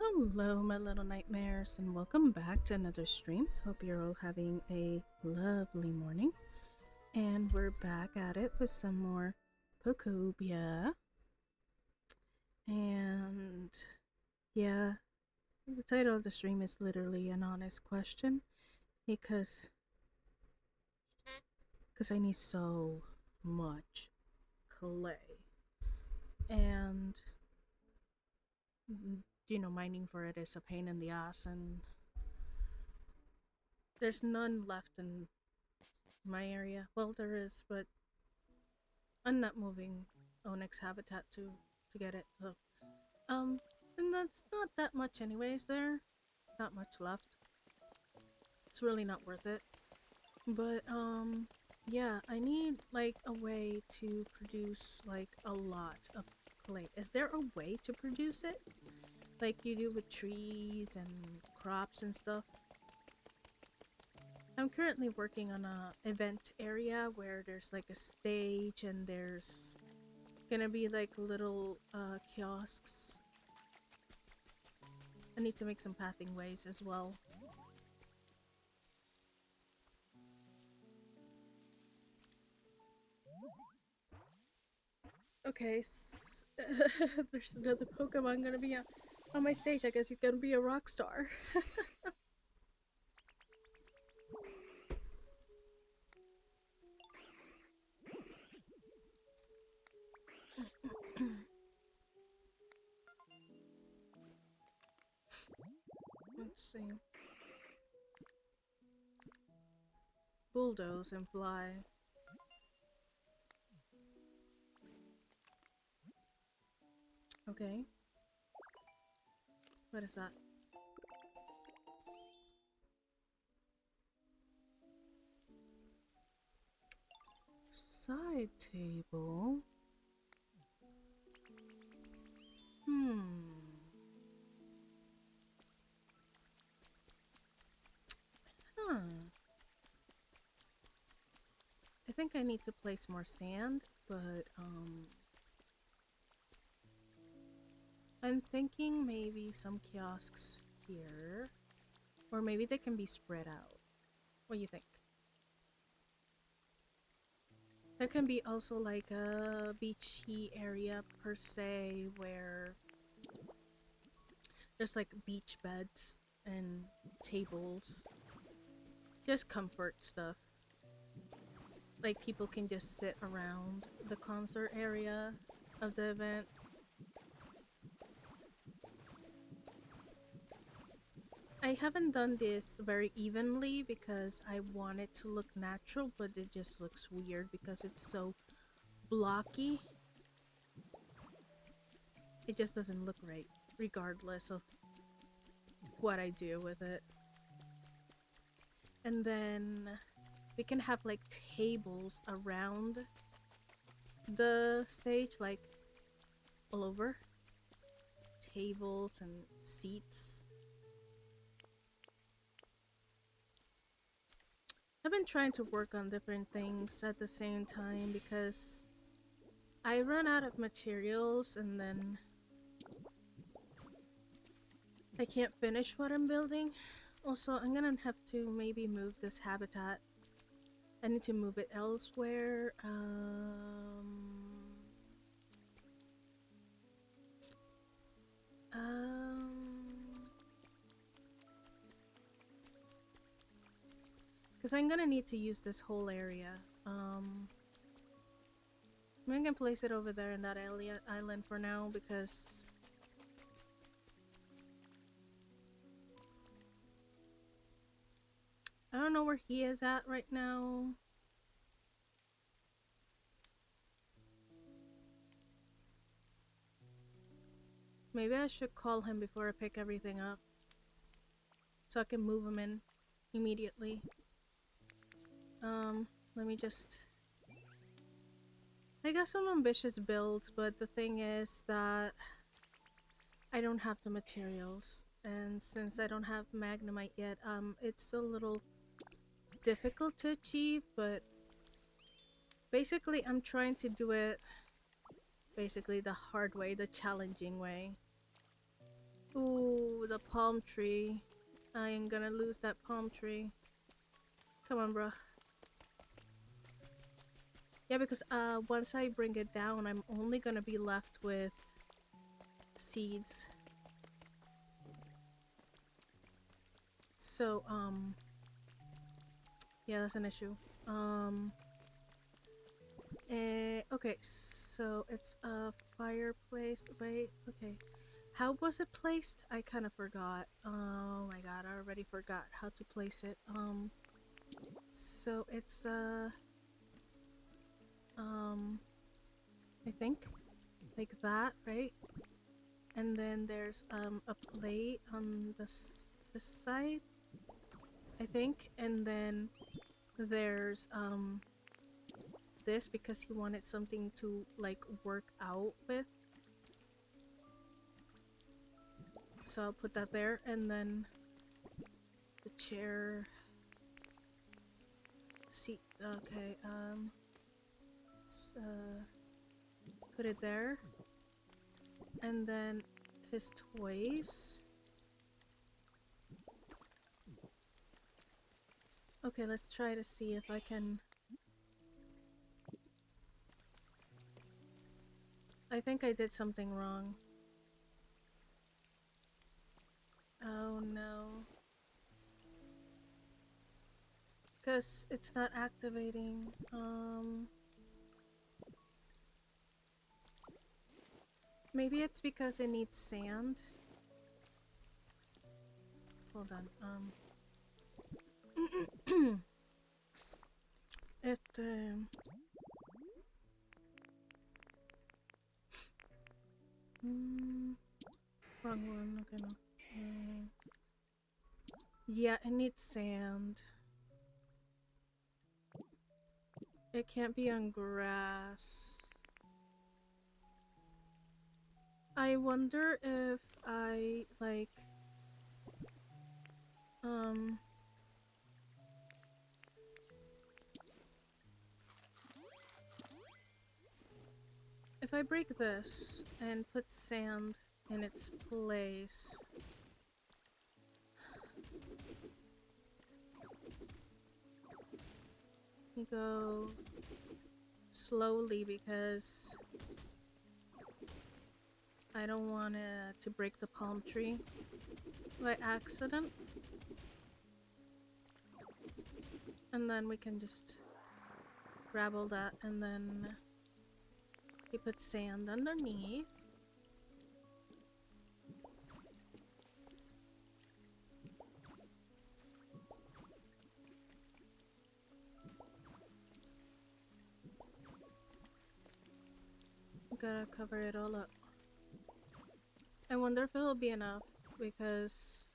Hello, my little nightmares, and welcome back to another stream. Hope you're all having a lovely morning. And we're back at it with some more Pokopia. And yeah, the title of the stream is literally an honest question because I need so much clay. And mining for it is a pain in the ass, and there's none left in my area. Well, there is, but I'm not moving Onyx habitat to get it. So, and that's not that much anyways. Not much left. It's really not worth it. But yeah, I need like a way to produce like a lot of clay. Is there a way to produce it, like you do with trees and crops and stuff? I'm currently working on a event area where there's like a stage and there's gonna be like little kiosks. I need to make some pathing ways as well. Okay, there's another Pokemon gonna be on my stage. I guess he's gonna be a rock star. Let's see. Bulldoze and fly. Okay. What is that? Side table. Hmm. Huh. I think I need to place more sand, but I'm thinking maybe some kiosks here. Or maybe they can be spread out. What do you think? There can be also like a beachy area per se where there's like beach beds and tables. Just comfort stuff. Like people can just sit around the concert area of the event. I haven't done this very evenly because I want it to look natural, but it just looks weird because it's so blocky. It just doesn't look right, regardless of what I do with it. And then we can have like tables around the stage, like all over. Tables and seats. I've been trying to work on different things at the same time because I run out of materials and then I can't finish what I'm building. Also, I'm gonna have to maybe move this habitat. I need to move it elsewhere. Because I'm gonna need to use this whole area. I'm gonna place it over there in that island for now because I don't know where he is at right now. Maybe I should call him before I pick everything up. So I can move him in immediately. Let me just... I got some ambitious builds, but the thing is that I don't have the materials. And since I don't have Magnemite yet, it's a little difficult to achieve, but basically I'm trying to do it basically the hard way, the challenging way. Ooh, the palm tree. I am gonna lose that palm tree. Come on, bruh. Yeah, because once I bring it down, I'm only gonna be left with seeds. So, yeah, that's an issue. Okay, so it's a fireplace. Wait, okay. How was it placed? I kind of forgot. Oh my god, I already forgot how to place it. So it's I think like that, right? And then there's a plate on this side, I think, and then there's this because he wanted something to like work out with. So I'll put that there, and then the chair seat. Okay, so put it there, and then his toys. Okay, let's try to see if I can. I think I did something wrong. Oh no. Because it's not activating. Maybe it's because it needs sand. Hold on. It mm, wrong one. Okay, no. Yeah, it needs sand. It can't be on grass. I wonder if I like if I break this and put sand in its place. You go slowly because I don't want to break the palm tree by accident. And then we can just grab all that, and then you put sand underneath. Gotta cover it all up. I wonder if it'll be enough because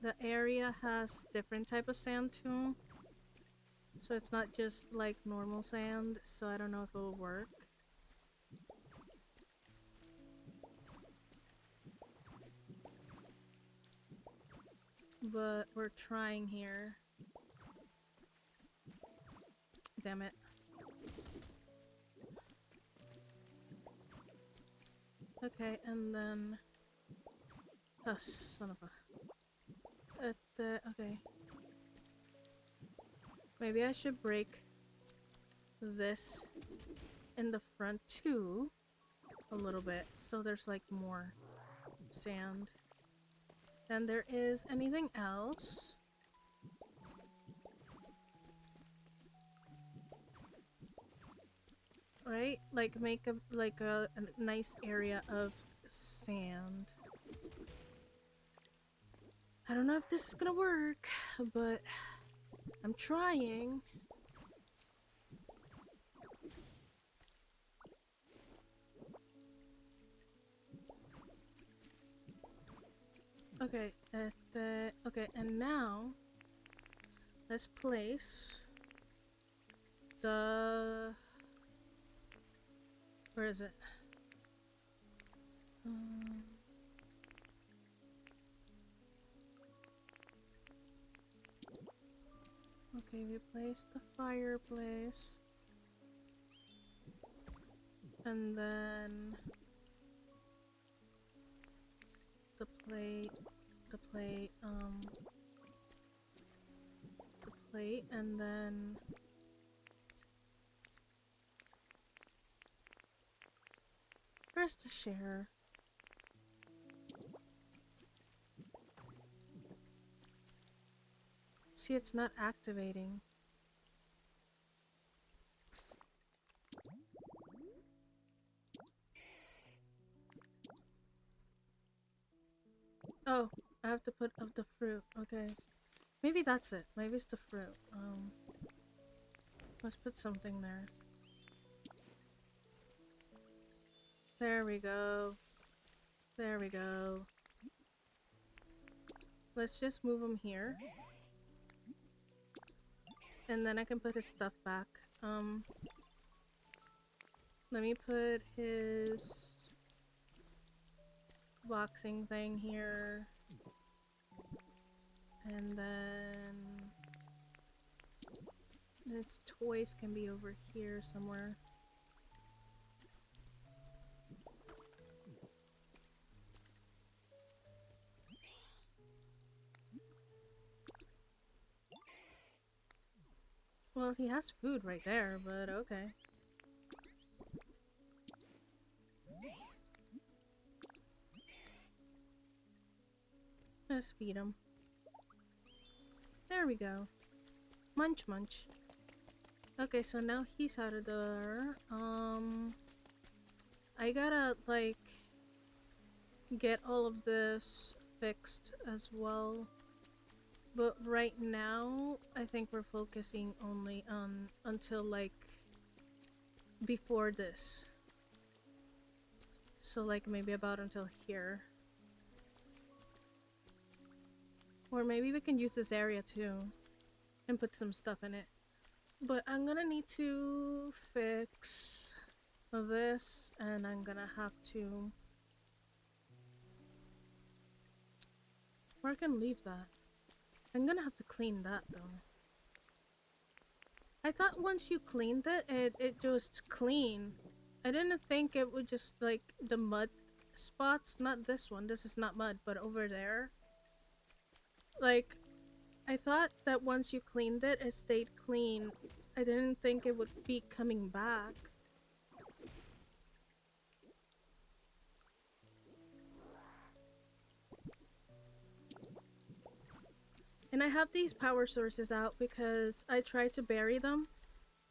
the area has different type of sand too. So it's not just like normal sand, so I don't know if it'll work. But we're trying here. Damn it. Okay, and then... Oh, son of a... okay. Maybe I should break this in the front too. A little bit. So there's like more sand than there is anything else. Right? Like make a nice area of sand. I don't know if this is gonna work, but I'm trying. Okay, okay, and now let's place the... Where is it? Okay, we placed the fireplace. And then the plate, the plate, the plate, and then where's the share? See, it's not activating. Oh, I have to put up the fruit. Okay. Maybe that's it. Maybe it's the fruit. Let's put something there. There we go. There we go. Let's just move him here. And then I can put his stuff back. Let me put his boxing thing here. And then his toys can be over here somewhere. Well, he has food right there, but okay. Let's feed him. There we go. Munch munch. Okay, so now he's out of there. I gotta, like, get all of this fixed as well. But right now, I think we're focusing only on until, like, before this. So, like, maybe about until here. Or maybe we can use this area too and put some stuff in it. But I'm gonna need to fix this, and I'm gonna have to... Or I can leave that. I'm gonna have to clean that though. I thought once you cleaned it, it just clean. I didn't think it would just, like, the mud spots. Not this one. This is not mud, but over there. Like, I thought that once you cleaned it, it stayed clean. I didn't think it would be coming back. And I have these power sources out because I tried to bury them,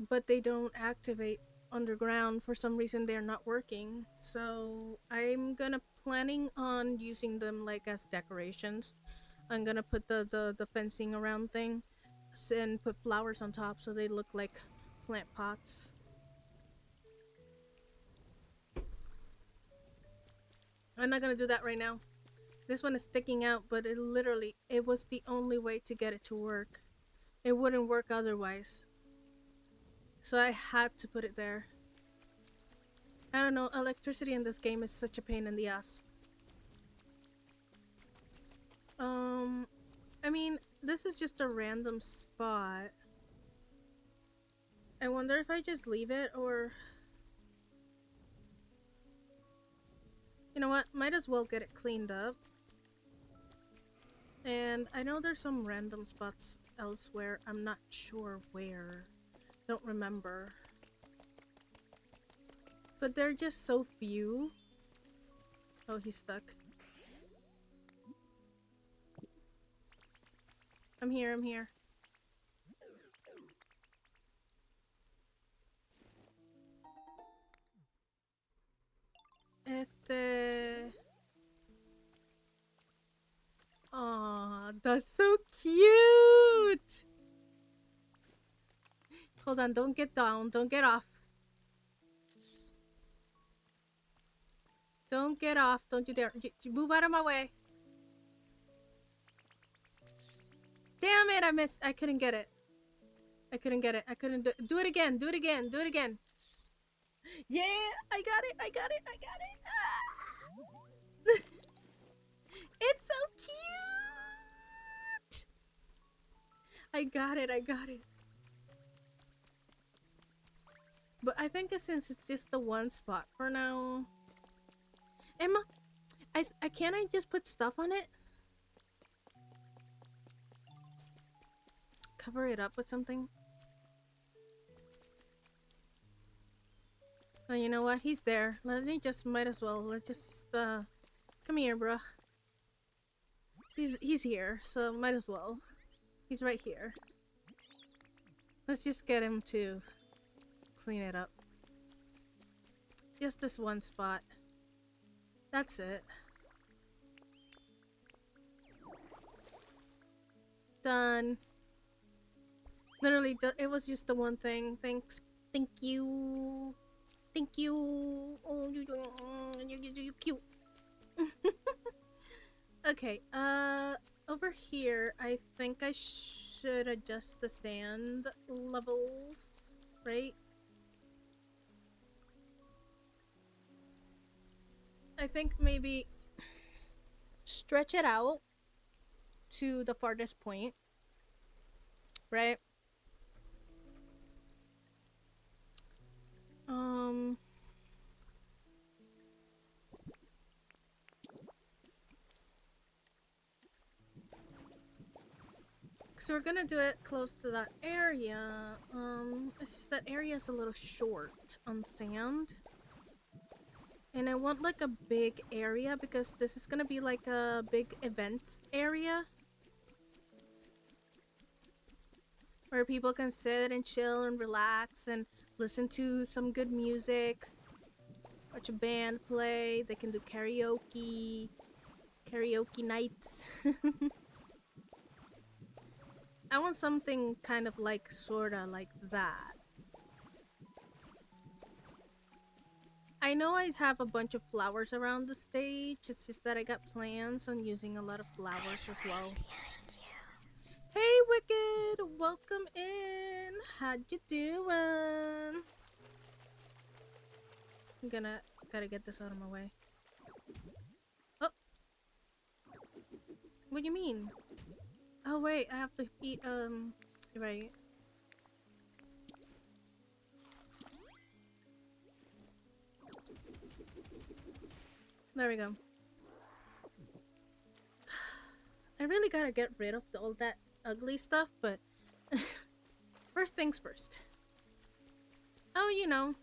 but they don't activate underground. For some reason, they're not working. So I'm gonna planning on using them, like, as decorations. I'm gonna put the fencing around thing and put flowers on top so they look like plant pots. I'm not gonna do that right now. This one is sticking out, but it was the only way to get it to work. It wouldn't work otherwise. So I had to put it there. I don't know, electricity in this game is such a pain in the ass. I mean, this is just a random spot. I wonder if I just leave it or... You know what? Might as well get it cleaned up. And I know there's some random spots elsewhere. I'm not sure where. Don't remember. But they're just so few. Oh, he's stuck. I'm here, I'm here. Aw, that's so cute! Hold on, don't get down, don't get off. Don't get off, don't you dare. Move out of my way. Damn it, I missed. I couldn't get it. I couldn't get it. I couldn't do it again, do it again, do it again. Yeah, I got it, I got it, I got it. Ah! It's so cute! I got it, I got it. But I think since it's just the one spot for now. Emma, I can't I just put stuff on it? Cover it up with something? Oh, you know what? He's there. Let me just might as well. Let's just come here, bruh. He's here, so might as well. He's right here. Let's just get him to clean it up. Just this one spot. That's it. Done. Literally, it was just the one thing. Thanks. Thank you. Thank you. Oh, you're cute. Okay, over here, I think I should adjust the sand levels, right? I think maybe stretch it out to the farthest point, right? Um, so we're gonna do it close to that area. It's just that area is a little short on sand. And I want like a big area because this is gonna be like a big events area. Where people can sit and chill and relax and listen to some good music. Watch a band play. They can do karaoke. Karaoke nights. I want something kind of like, sorta like that. I know I have a bunch of flowers around the stage. It's just that I got plans on using a lot of flowers as well. Hey, Wicked! Welcome in! How'd you doing? Gotta get this out of my way. Oh! What do you mean? Oh wait, I have to eat, right. There we go. I really gotta get rid of all that ugly stuff, but first things first. Oh, you know,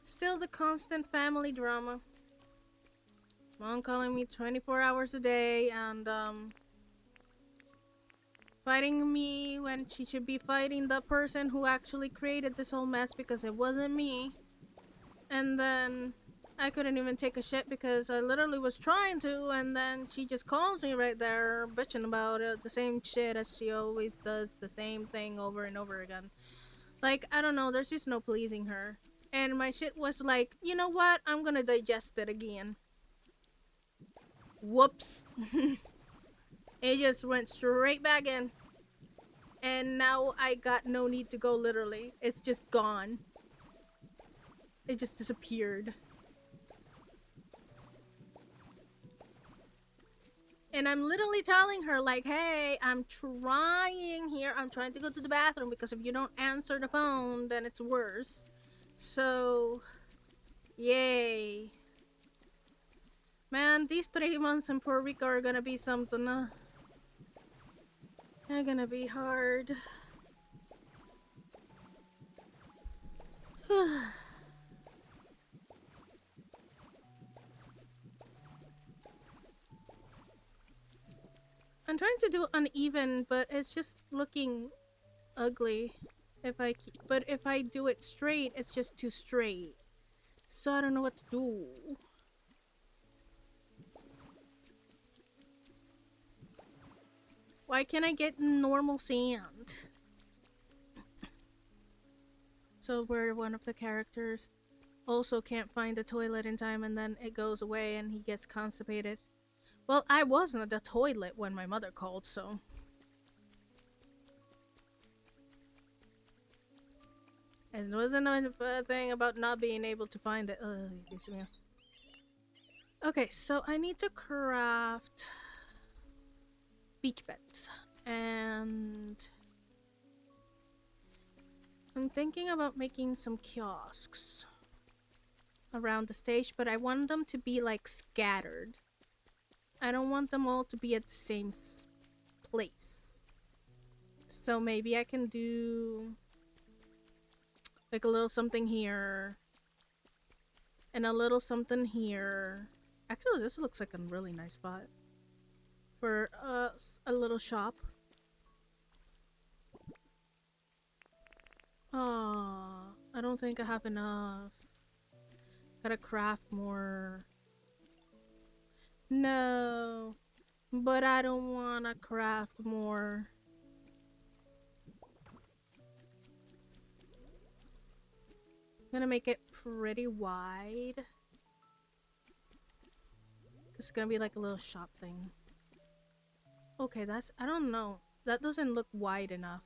still the constant family drama. Mom calling me 24 hours a day and, fighting me when she should be fighting the person who actually created this whole mess because it wasn't me. And then I couldn't even take a shit because I literally was trying to, and then she just calls me right there bitching about it. The same shit as she always does, the same thing over and over again. Like, I don't know, there's just no pleasing her. And my shit was like, you know what? I'm gonna digest it again. Whoops. It just went straight back in. And now I got no need to go, literally. It's just gone. It just disappeared. And I'm literally telling her, like, hey, I'm trying here. I'm trying to go to the bathroom because if you don't answer the phone, then it's worse. So, yay. Man, these 3 months in Puerto Rico are gonna be something. They're gonna be hard. I'm trying to do uneven, but it's just looking ugly. But if I do it straight, it's just too straight. So I don't know what to do. Why can't I get normal sand? So where one of the characters also can't find the toilet in time and then it goes away and he gets constipated. Well, I wasn't at the toilet when my mother called, so... And it wasn't a thing about not being able to find it. Okay, so I need to craft beach beds. And I'm thinking about making some kiosks around the stage, but I want them to be like scattered. I don't want them all to be at the same place. So maybe I can do like a little something here and a little something here. Actually, this looks like a really nice spot for a little shop. Oh, I don't think I have enough. Gotta craft more. No, but I don't wanna craft more. I'm gonna make it pretty wide. It's gonna be like a little shop thing. Okay, I don't know. That doesn't look wide enough.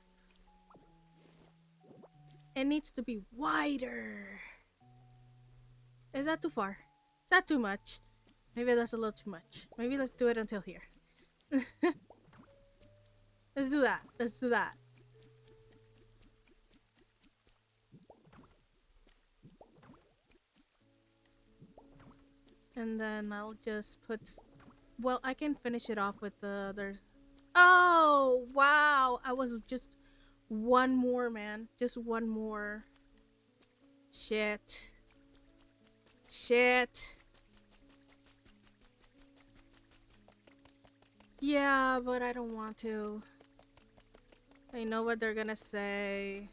It needs to be wider. Is that too far? Is that too much? Maybe that's a little too much. Maybe let's do it until here. Let's do that. Let's do that. And then I'll just put... Well, I can finish it off with the other... Oh, wow. I was just one more, man. Just one more. Shit. Shit. Yeah, but I don't want to. I know what they're gonna say.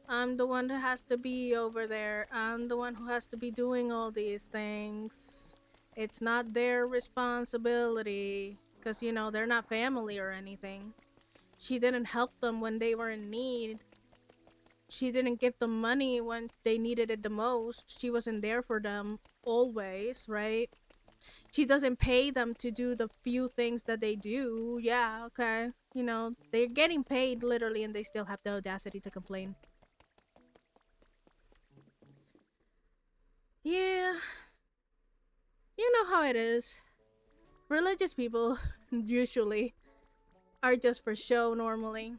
I'm the one that has to be over there. I'm the one who has to be doing all these things. It's not their responsibility. Because, you know, they're not family or anything. She didn't help them when they were in need. She didn't give them money when they needed it the most. She wasn't there for them always, right? She doesn't pay them to do the few things that they do. Yeah, okay. You know, they're getting paid literally and they still have the audacity to complain. Yeah. You know how it is. Religious people usually are just for show normally.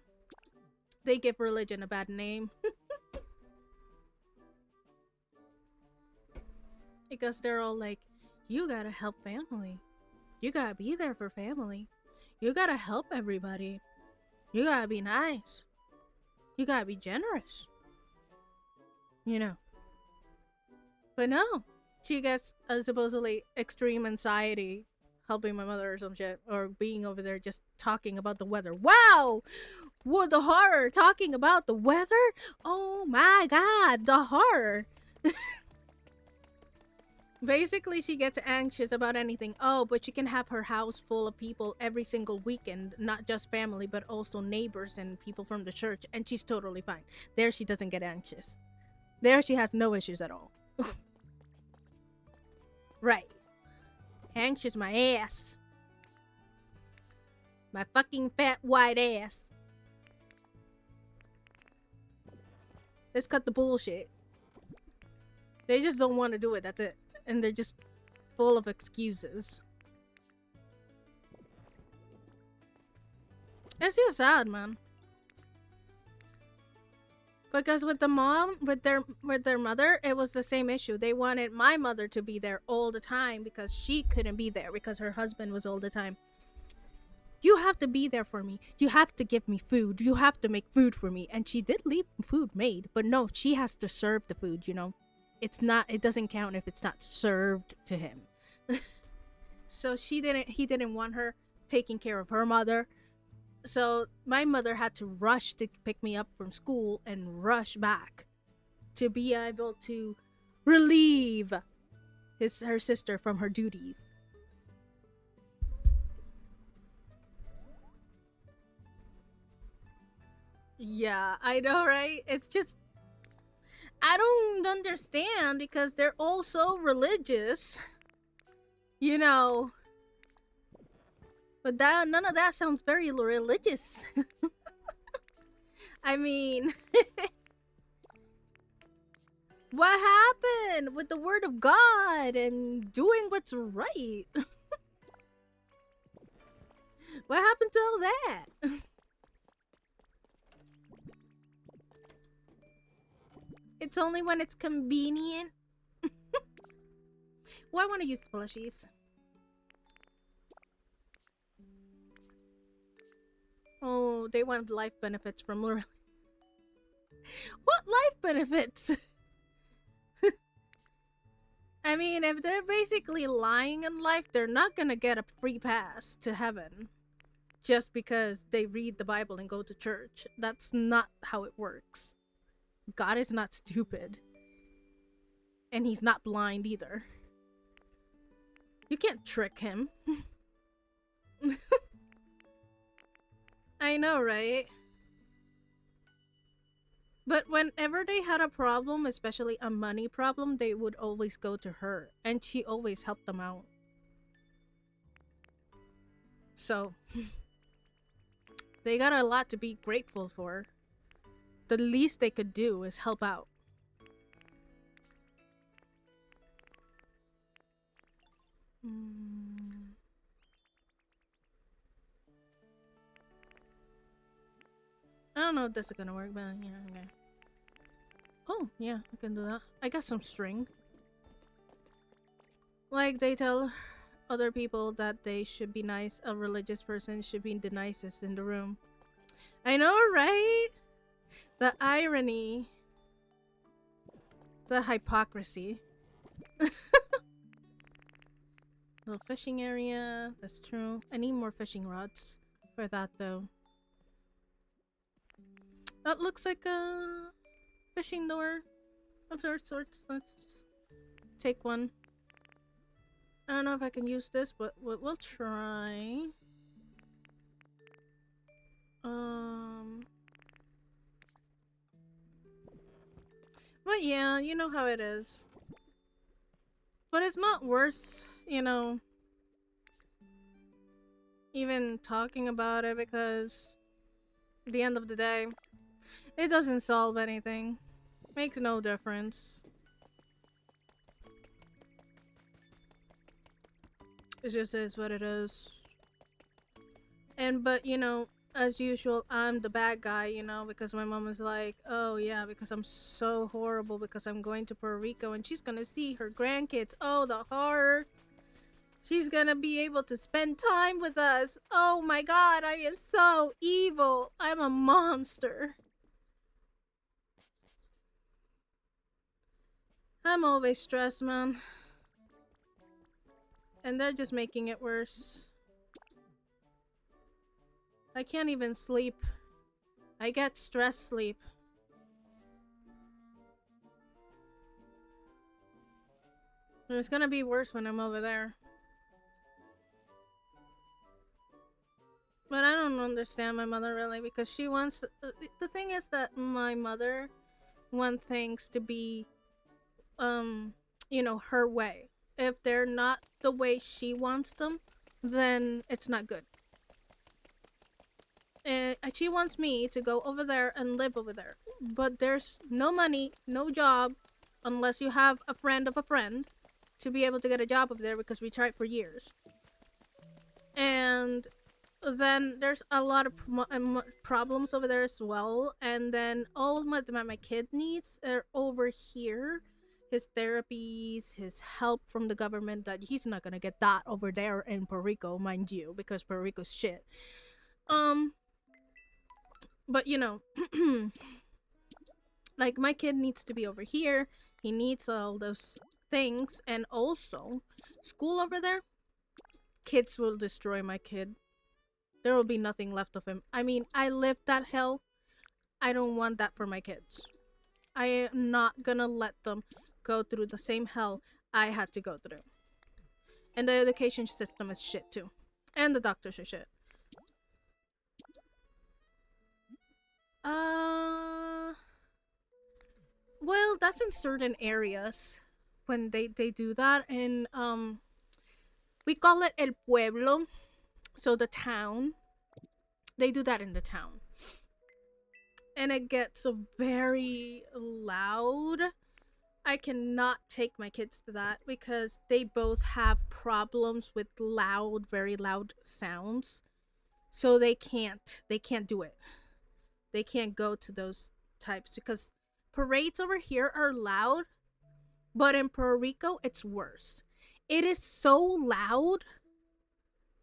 They give religion a bad name. Because they're all like, you gotta help family. You gotta be there for family. You gotta help everybody. You gotta be nice. You gotta be generous. You know. But no. She gets a supposedly extreme anxiety helping my mother or some shit. Or being over there just talking about the weather. Wow! What the horror! Talking about the weather? Oh my god, the horror! Basically, she gets anxious about anything. Oh, but she can have her house full of people every single weekend. Not just family, but also neighbors and people from the church. And she's totally fine. There, she doesn't get anxious. There, she has no issues at all. Right. Anxious my ass. My fucking fat white ass. Let's cut the bullshit. They just don't want to do it, that's it. And they're just full of excuses. It's just sad, man. Because with the mom, with their mother, it was the same issue. They wanted my mother to be there all the time because she couldn't be there because her husband was all the time. You have to be there for me. You have to give me food. You have to make food for me. And she did leave food made, but no, she has to serve the food, you know. It doesn't count if it's not served to him. So he didn't want her taking care of her mother. So my mother had to rush to pick me up from school and rush back to be able to relieve her sister from her duties. Yeah, I know, right? It's just I don't understand because they're all so religious. You know. But none of that sounds very religious. I mean, what happened with the word of God and doing what's right? What happened to all that? It's only when it's convenient. Well, I want to use the plushies. Oh, they want life benefits from Lorelei. What life benefits? I mean, if they're basically lying in life, they're not gonna get a free pass to heaven just because they read the Bible and go to church. That's not how it works. God is not stupid. And he's not blind either. You can't trick him. I know, right? But whenever they had a problem, especially a money problem, they would always go to her. And she always helped them out. So, they got a lot to be grateful for. The least they could do is help out. I don't know if this is gonna work, but yeah, okay. Oh, yeah, I can do that. I got some string. Like, they tell other people that they should be nice. A religious person should be the nicest in the room. I know, right? The irony. The hypocrisy. Little fishing area. That's true. I need more fishing rods for that, though. That looks like a fishing door of their sorts. Let's just take one. I don't know if I can use this, but we'll try. But yeah, you know how it is. But it's not worth, even talking about it because at the end of the day, it doesn't solve anything. Makes no difference. It just is what it is. But as usual, I'm the bad guy, because my mom is like, oh yeah, because I'm so horrible because I'm going to Puerto Rico and she's gonna see her grandkids. Oh, the horror. She's gonna be able to spend time with us. Oh my god, I am so evil. I'm a monster. I'm always stressed, man. And they're just making it worse. I can't even sleep. I get stress sleep. It's gonna be worse when I'm over there. But I don't understand my mother really because she wants the thing is that my mother wants things to be her way. If they're not the way she wants them, then it's not good. She wants me to go over there and live over there. But there's no money, no job, unless you have a friend of a friend to be able to get a job over there because we tried for years. And then there's a lot of problems over there as well. And then all my kid needs are over here. His therapies, his help from the government, that he's not gonna get that over there in Puerto Rico, mind you, because Puerto Rico's shit. But like my kid needs to be over here. He needs all those things, and also school over there. Kids will destroy my kid. There will be nothing left of him. I mean, I lived that hell. I don't want that for my kids. I am not gonna let them go through the same hell I had to go through. And the education system is shit too. And the doctors are shit. Well, that's in certain areas when they do that. And we call it el pueblo, so the town. They do that in the town. And it gets very loud. I cannot take my kids to that because they both have problems with loud, very loud sounds. So they can't do it. They can't go to those types because Parades over here are loud, but in Puerto Rico, it's worse. It is so loud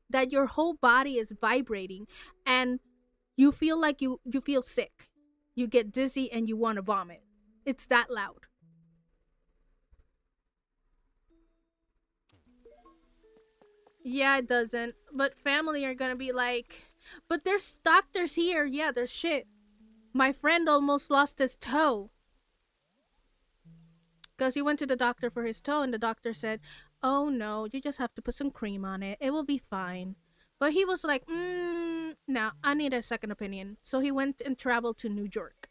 that your whole body is vibrating and you feel like you feel sick. You get dizzy and you want to vomit. It's that loud. Yeah, it doesn't. But family are gonna be like, but there's doctors here. Yeah, there's shit. My friend almost lost his toe because he went to the doctor for his toe, and the doctor said, "Oh no, you just have to put some cream on it. It will be fine." But he was like, "No, I need a second opinion." So he went and traveled to New York,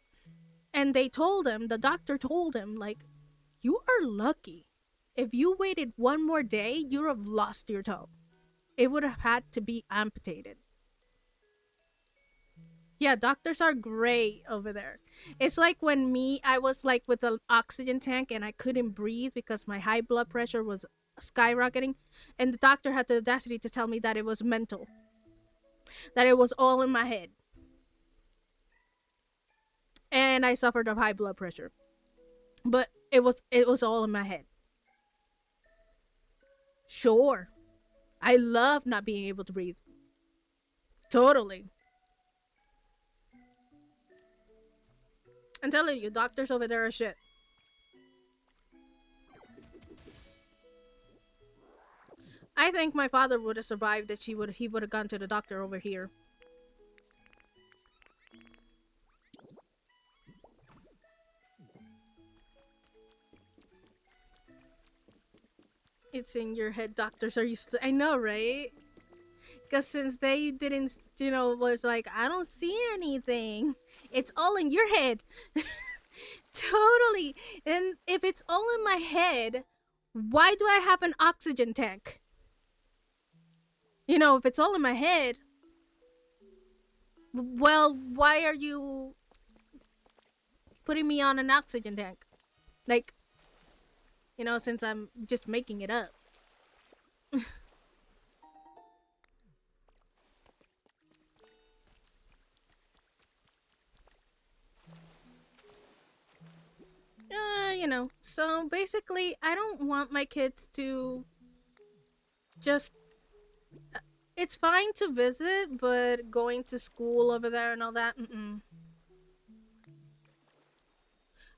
and they told him, the doctor told him, like, "You are lucky. If you waited one more day, you'd have lost your toe. It would have had to be amputated." Yeah, doctors are great over there. It's like when I was like with an oxygen tank and I couldn't breathe because my high blood pressure was skyrocketing, and the doctor had the audacity to tell me that it was mental, that it was all in my head, and I suffered of high blood pressure, but it was all in my head. Sure, I love not being able to breathe. Totally. I'm telling you, doctors over there are shit. I think my father would have survived that he would have gone to the doctor over here. It's in your head. Doctors are used to. I know, right? Because since they didn't, was like, I don't see anything. It's all in your head. Totally. And if it's all in my head, why do I have an oxygen tank? If it's all in my head, well, why are you putting me on an oxygen tank? Like, since I'm just making it up. So basically, I don't want my kids to just. It's fine to visit, but going to school over there and all that, mm-mm.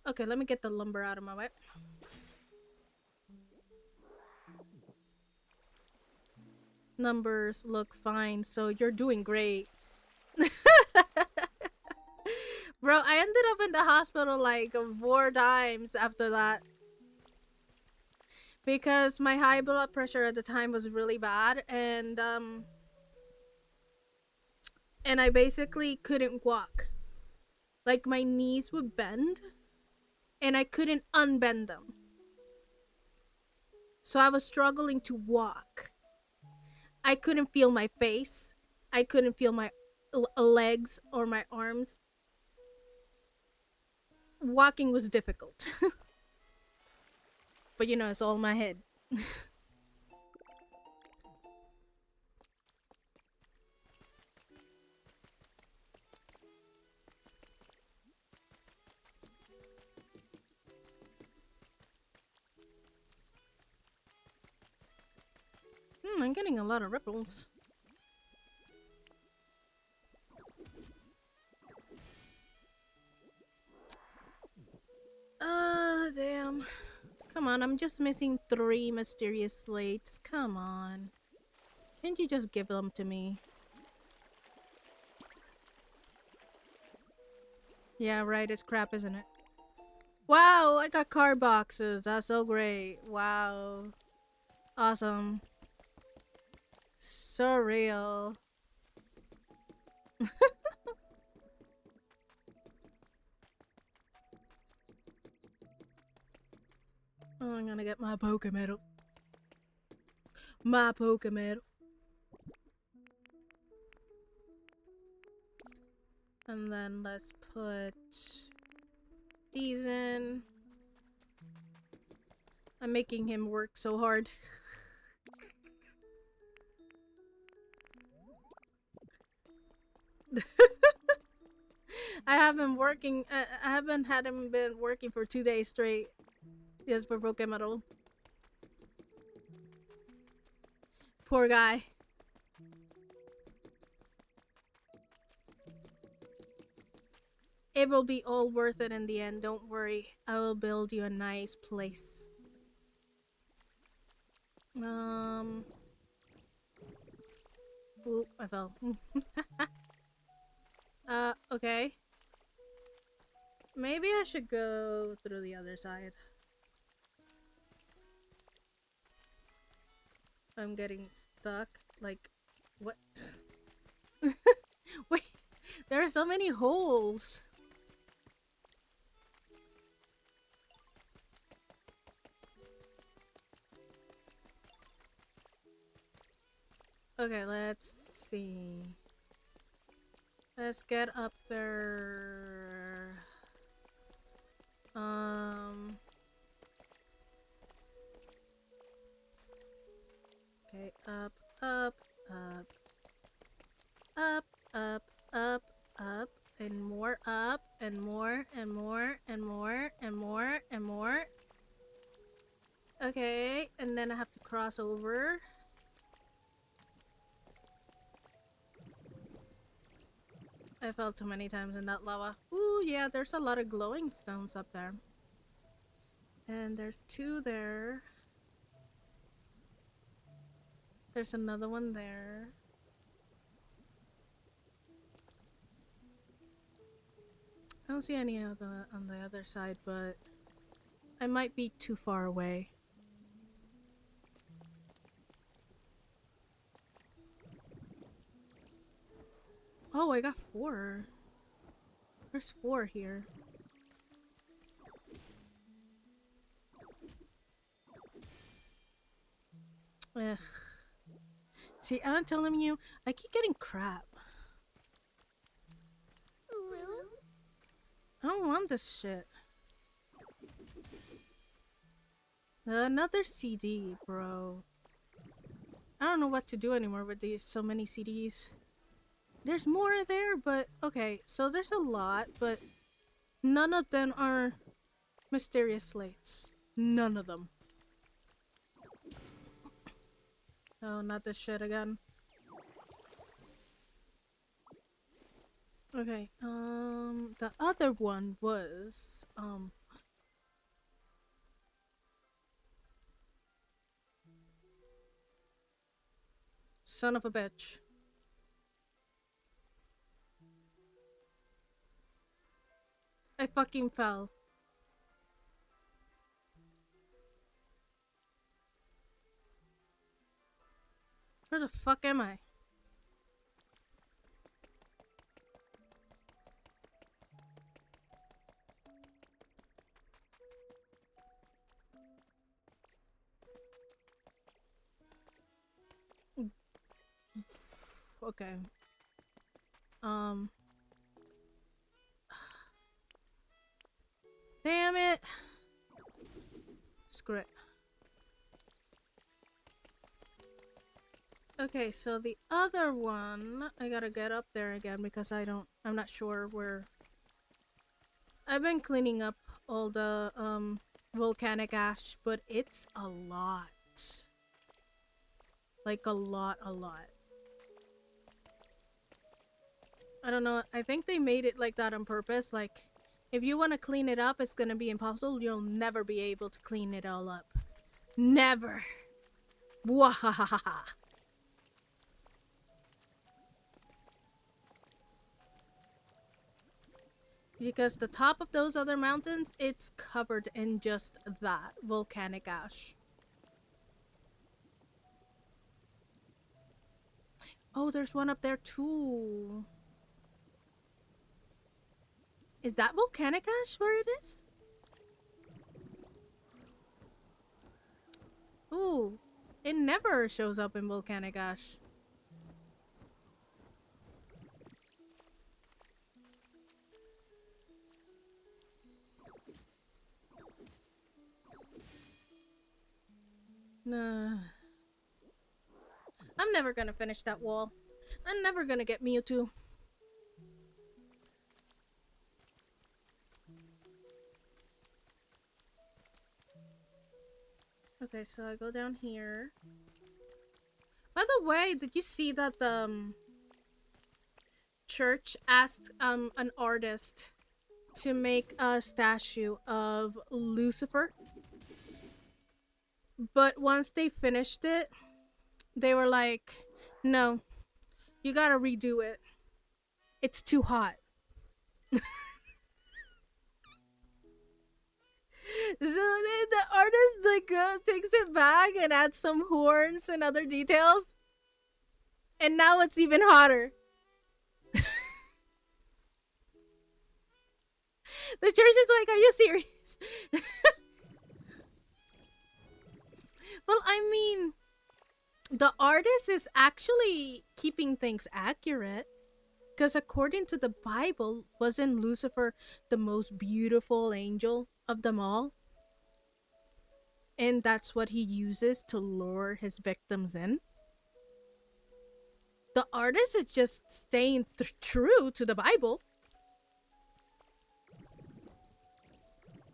Okay, let me get the lumber out of my way. Numbers look fine, so you're doing great. Bro, I ended up in the hospital like 4 times after that because my high blood pressure at the time was really bad, and I basically couldn't walk. Like my knees would bend and I couldn't unbend them. So I was struggling to walk. I couldn't feel my face. I couldn't feel my legs or my arms. Walking was difficult. But it's all in my head. I'm getting a lot of ripples. Damn. Come on, I'm just missing 3 mysterious slates. Come on. Can't you just give them to me? Yeah, right, it's crap, isn't it? Wow, I got card boxes. That's so great. Wow. Awesome. Surreal. Oh, I'm gonna get my Pokemedal. My Pokemedal. And then let's put these in. I'm making him work so hard. I haven't working. I haven't had him been working for 2 days straight. Just for broken metal. Poor guy. It will be all worth it in the end. Don't worry. I will build you a nice place. Ooh, I fell. Okay. Maybe I should go through the other side. I'm getting stuck. Like, what? Wait, there are so many holes. Okay, let's see. Let's get up there. Okay, up, up, up, up, up, up, up, and more up, and more, and more, and more, and more, and more. Okay, and then I have to cross over. I fell too many times in that lava. Ooh, yeah, there's a lot of glowing stones up there. And there's 2 there. There's another one there. I don't see any on the other side, but I might be too far away. Oh, I got 4. There's 4 here. Ugh. See, I'm telling you, I keep getting crap. I don't want this shit. Another CD, bro. I don't know what to do anymore with these so many CDs. There's more there, but okay, so there's a lot, but none of them are mysterious slates. None of them. Oh, not this shit again. Okay, the other one was, son of a bitch. I fucking fell. Where the fuck am I? Okay. Damn it. Screw it. Okay, so the other one, I gotta get up there again because I'm not sure where. I've been cleaning up all the, volcanic ash, but it's a lot. Like, a lot. I don't know, I think they made it like that on purpose, like, if you want to clean it up, it's gonna be impossible. You'll never be able to clean it all up. Never. Wahahaha. Because the top of those other mountains, it's covered in just that volcanic ash. Oh, there's one up there too. Is that volcanic ash where it is? Ooh, it never shows up in volcanic ash. Nah. I'm never gonna finish that wall. I'm never gonna get Mewtwo. Okay, so I go down here. By the way, did you see that the church asked an artist to make a statue of Lucifer? But once they finished it, they were like, "No, you gotta redo it. It's too hot." So the artist like takes it back and adds some horns and other details, and now it's even hotter. The church is like, "Are you serious?" Well, I mean, the artist is actually keeping things accurate. Because according to the Bible, wasn't Lucifer the most beautiful angel of them all? And that's what he uses to lure his victims in. The artist is just staying true to the Bible.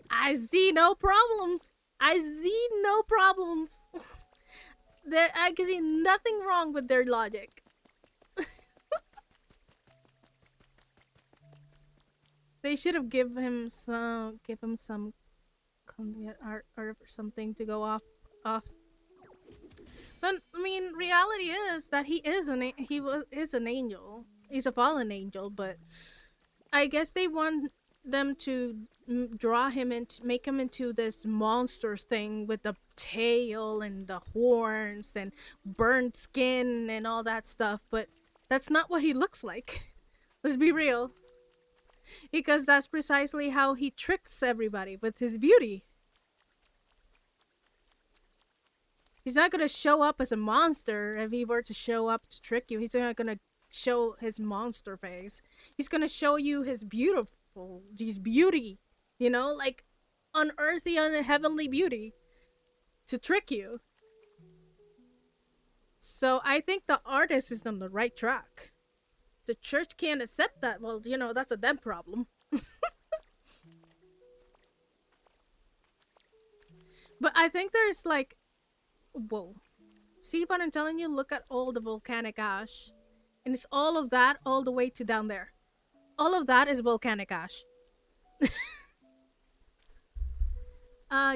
I see no problems. I see no problems. I can see nothing wrong with their logic. They should have give him some art or something to go off. But I mean, reality is that is an angel. He's a fallen angel, but I guess they want them to draw him into make him into this monster thing with the tail and the horns and burnt skin and all that stuff, but that's not what he looks like. Let's be real. Because that's precisely how he tricks everybody with his beauty. He's not gonna show up as a monster if he were to show up to trick you. He's not gonna show his monster face. He's gonna show you his beauty, like unearthly and heavenly beauty to trick you. So I think the artist is on the right track. The church can't accept that. Well, that's a them problem. But I think there's like, whoa. See what I'm telling you? Look at all the volcanic ash. And it's all of that all the way to down there. All of that is volcanic ash.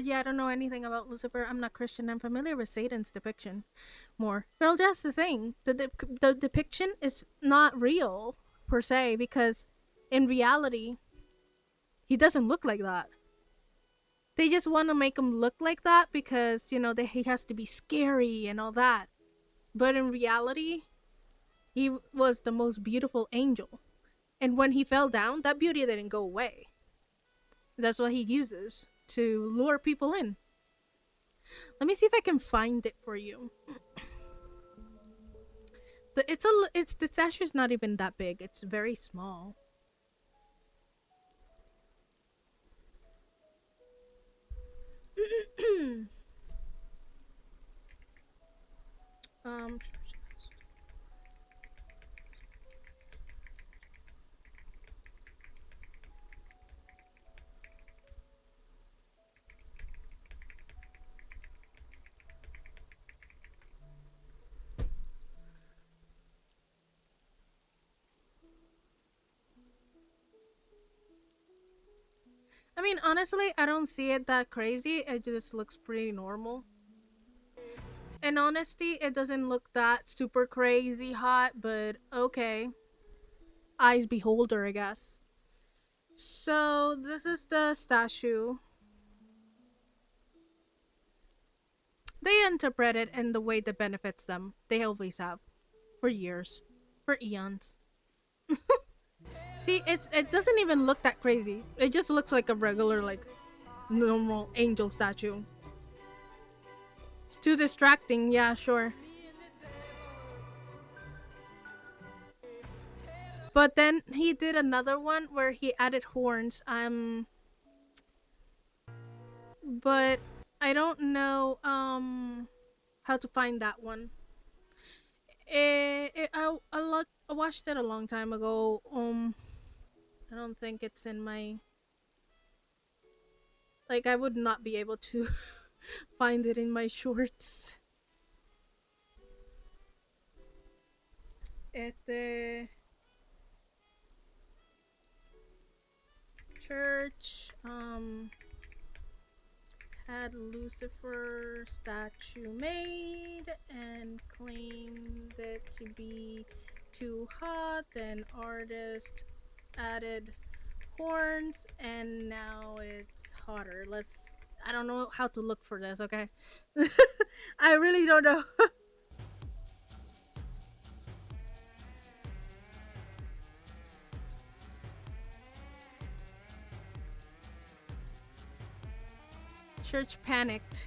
Yeah, I don't know anything about Lucifer. I'm not Christian. I'm familiar with Satan's depiction more. Well, that's the thing. The depiction is not real, per se, because in reality, he doesn't look like that. They just want to make him look like that because, he has to be scary and all that. But in reality, he was the most beautiful angel. And when he fell down, that beauty didn't go away. That's what he uses to lure people in. Let me see if I can find it for you. The statue is not even that big. It's very small. um I mean, honestly, I don't see it that crazy. It just looks pretty normal. In honesty, it doesn't look that super crazy hot, but okay. Eyes beholder, I guess. So, this is the statue. They interpret it in the way that benefits them. They always have. For years. For eons. See, it doesn't even look that crazy. It just looks like a regular, like, normal angel statue. It's too distracting, yeah, sure. But then he did another one where he added horns. But I don't know how to find that one. I watched it a long time ago. I don't think it's in my, like, I would not be able to find it in my shorts. Este church had Lucifer statue made and claimed it to be too hot. Then artist added horns and now it's hotter. Let's I don't know how to look for this, okay? I really don't know. Church panicked.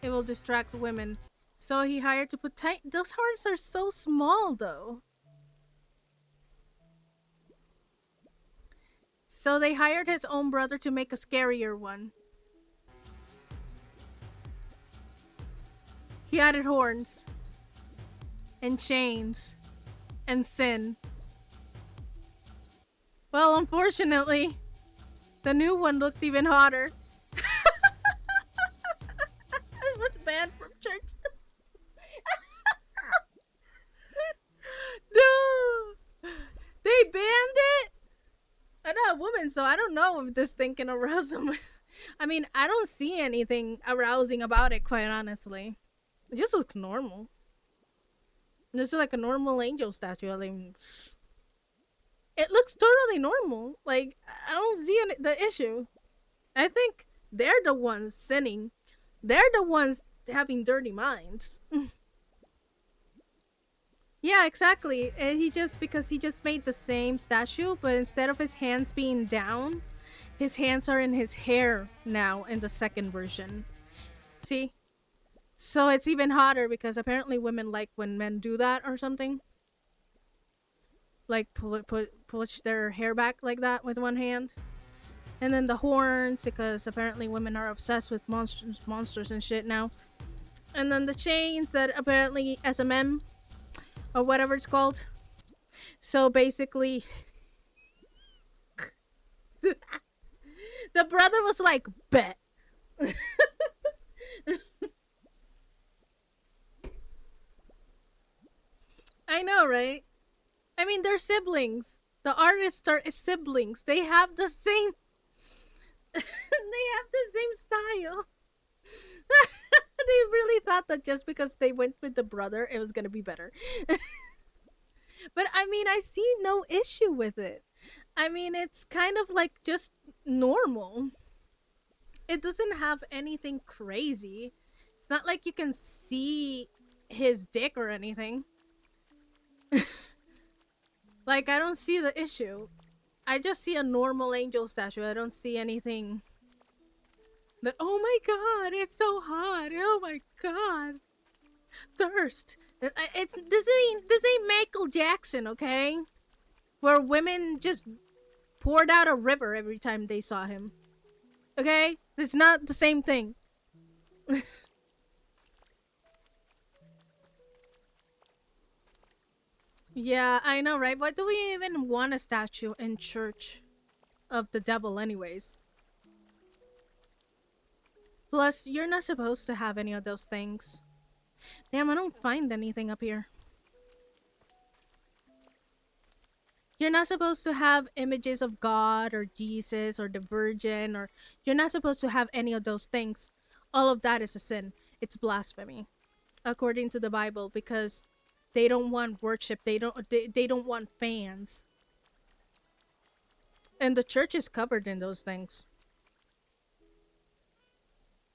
It will distract women. So he hired to put tight. Those horns are so small though. So they hired his own brother to make a scarier one. He added horns and chains and sin. Well, unfortunately, the new one looked even hotter. It was banned from church. No! They banned it? I'm not a woman, so I don't know if this thing can arouse them. I mean, I don't see anything arousing about it, quite honestly. It just looks normal. This is like a normal angel statue. I mean, it looks totally normal. Like, I don't see the issue. I think they're the ones sinning. They're the ones having dirty minds. Yeah, exactly. And because he just made the same statue, but instead of his hands being down, his hands are in his hair now in the second version. See? So it's even hotter because apparently women like when men do that or something. Like push their hair back like that with one hand. And then the horns because apparently women are obsessed with monsters and shit now. And then the chains that apparently SMM or whatever it's called. So basically the brother was like, bet. I know, right? I mean, they're siblings. The artists are siblings. They have the same. They have the same style. They really thought that just because they went with the brother, it was gonna be better. But I mean, I see no issue with it. I mean, it's kind of like just normal. It doesn't have anything crazy. It's not like you can see his dick or anything. Like, I don't see the issue. I just see a normal angel statue. I don't see anything that, oh my god, it's so hot. Oh my god. Thirst. It's this ain't Michael Jackson, okay? Where women just poured out a river every time they saw him. Okay? It's not the same thing. Yeah, I know, right? Why do we even want a statue in church of the devil anyways? Plus, you're not supposed to have any of those things. Damn, I don't find anything up here. You're not supposed to have images of God or Jesus or the Virgin, or you're not supposed to have any of those things. All of that is a sin. It's blasphemy, according to the Bible, because they don't want worship. They don't want fans. And the church is covered in those things.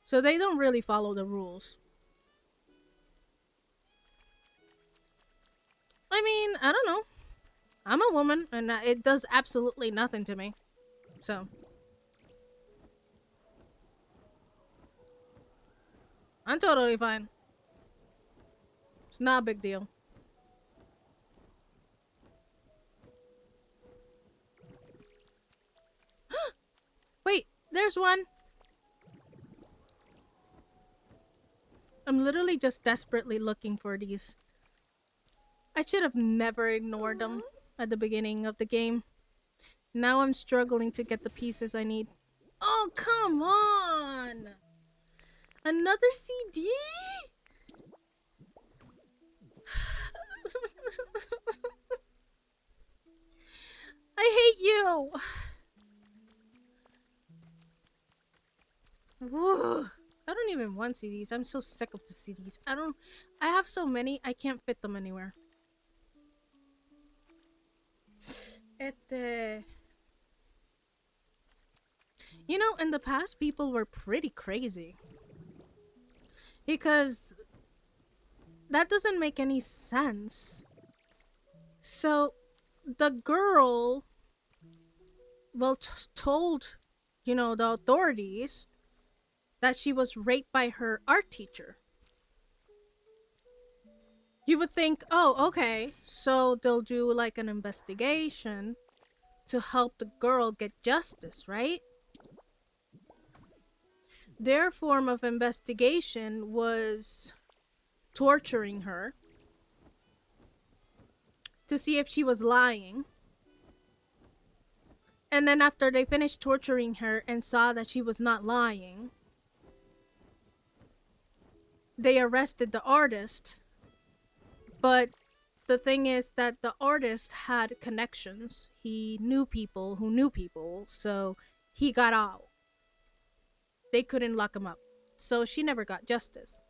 So they don't really follow the rules. I mean, I don't know. I'm a woman, and it does absolutely nothing to me. So, I'm totally fine. It's not a big deal. Wait, there's one. I'm literally just desperately looking for these. I should have never ignored them at the beginning of the game. Now I'm struggling to get the pieces I need. Oh, come on! Another CD? I hate you. Whoa. I don't even want CDs. I'm so sick of the CDs. I have so many, I can't fit them anywhere. Este, in the past, people were pretty crazy because that doesn't make any sense. So, the girl, well, told, the authorities that she was raped by her art teacher. You would think, oh, okay, so they'll do like an investigation to help the girl get justice, right? Their form of investigation was torturing her to see if she was lying. And then after they finished torturing her and saw that she was not lying, they arrested the artist. But the thing is that the artist had connections. He knew people who knew people, so he got out. They couldn't lock him up. So she never got justice.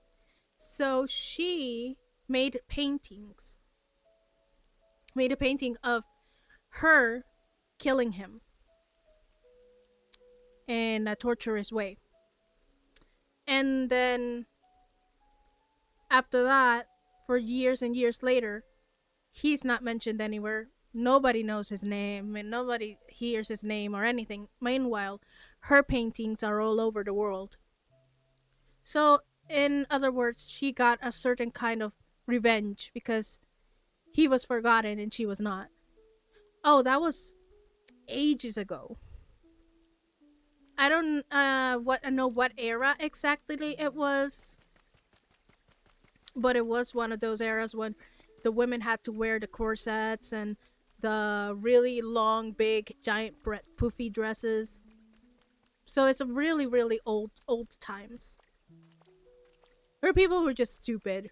So she made paintings. Made a painting of her killing him in a torturous way. And then after that, for years and years later, he's not mentioned anywhere. Nobody knows his name and nobody hears his name or anything. Meanwhile, her paintings are all over the world. So, in other words, she got a certain kind of revenge because he was forgotten and she was not. Oh, that was ages ago. I don't know what era exactly it was, but it was one of those eras when the women had to wear the corsets and the really long, big, giant, poofy dresses. So it's a really, really old times. Where people were just stupid,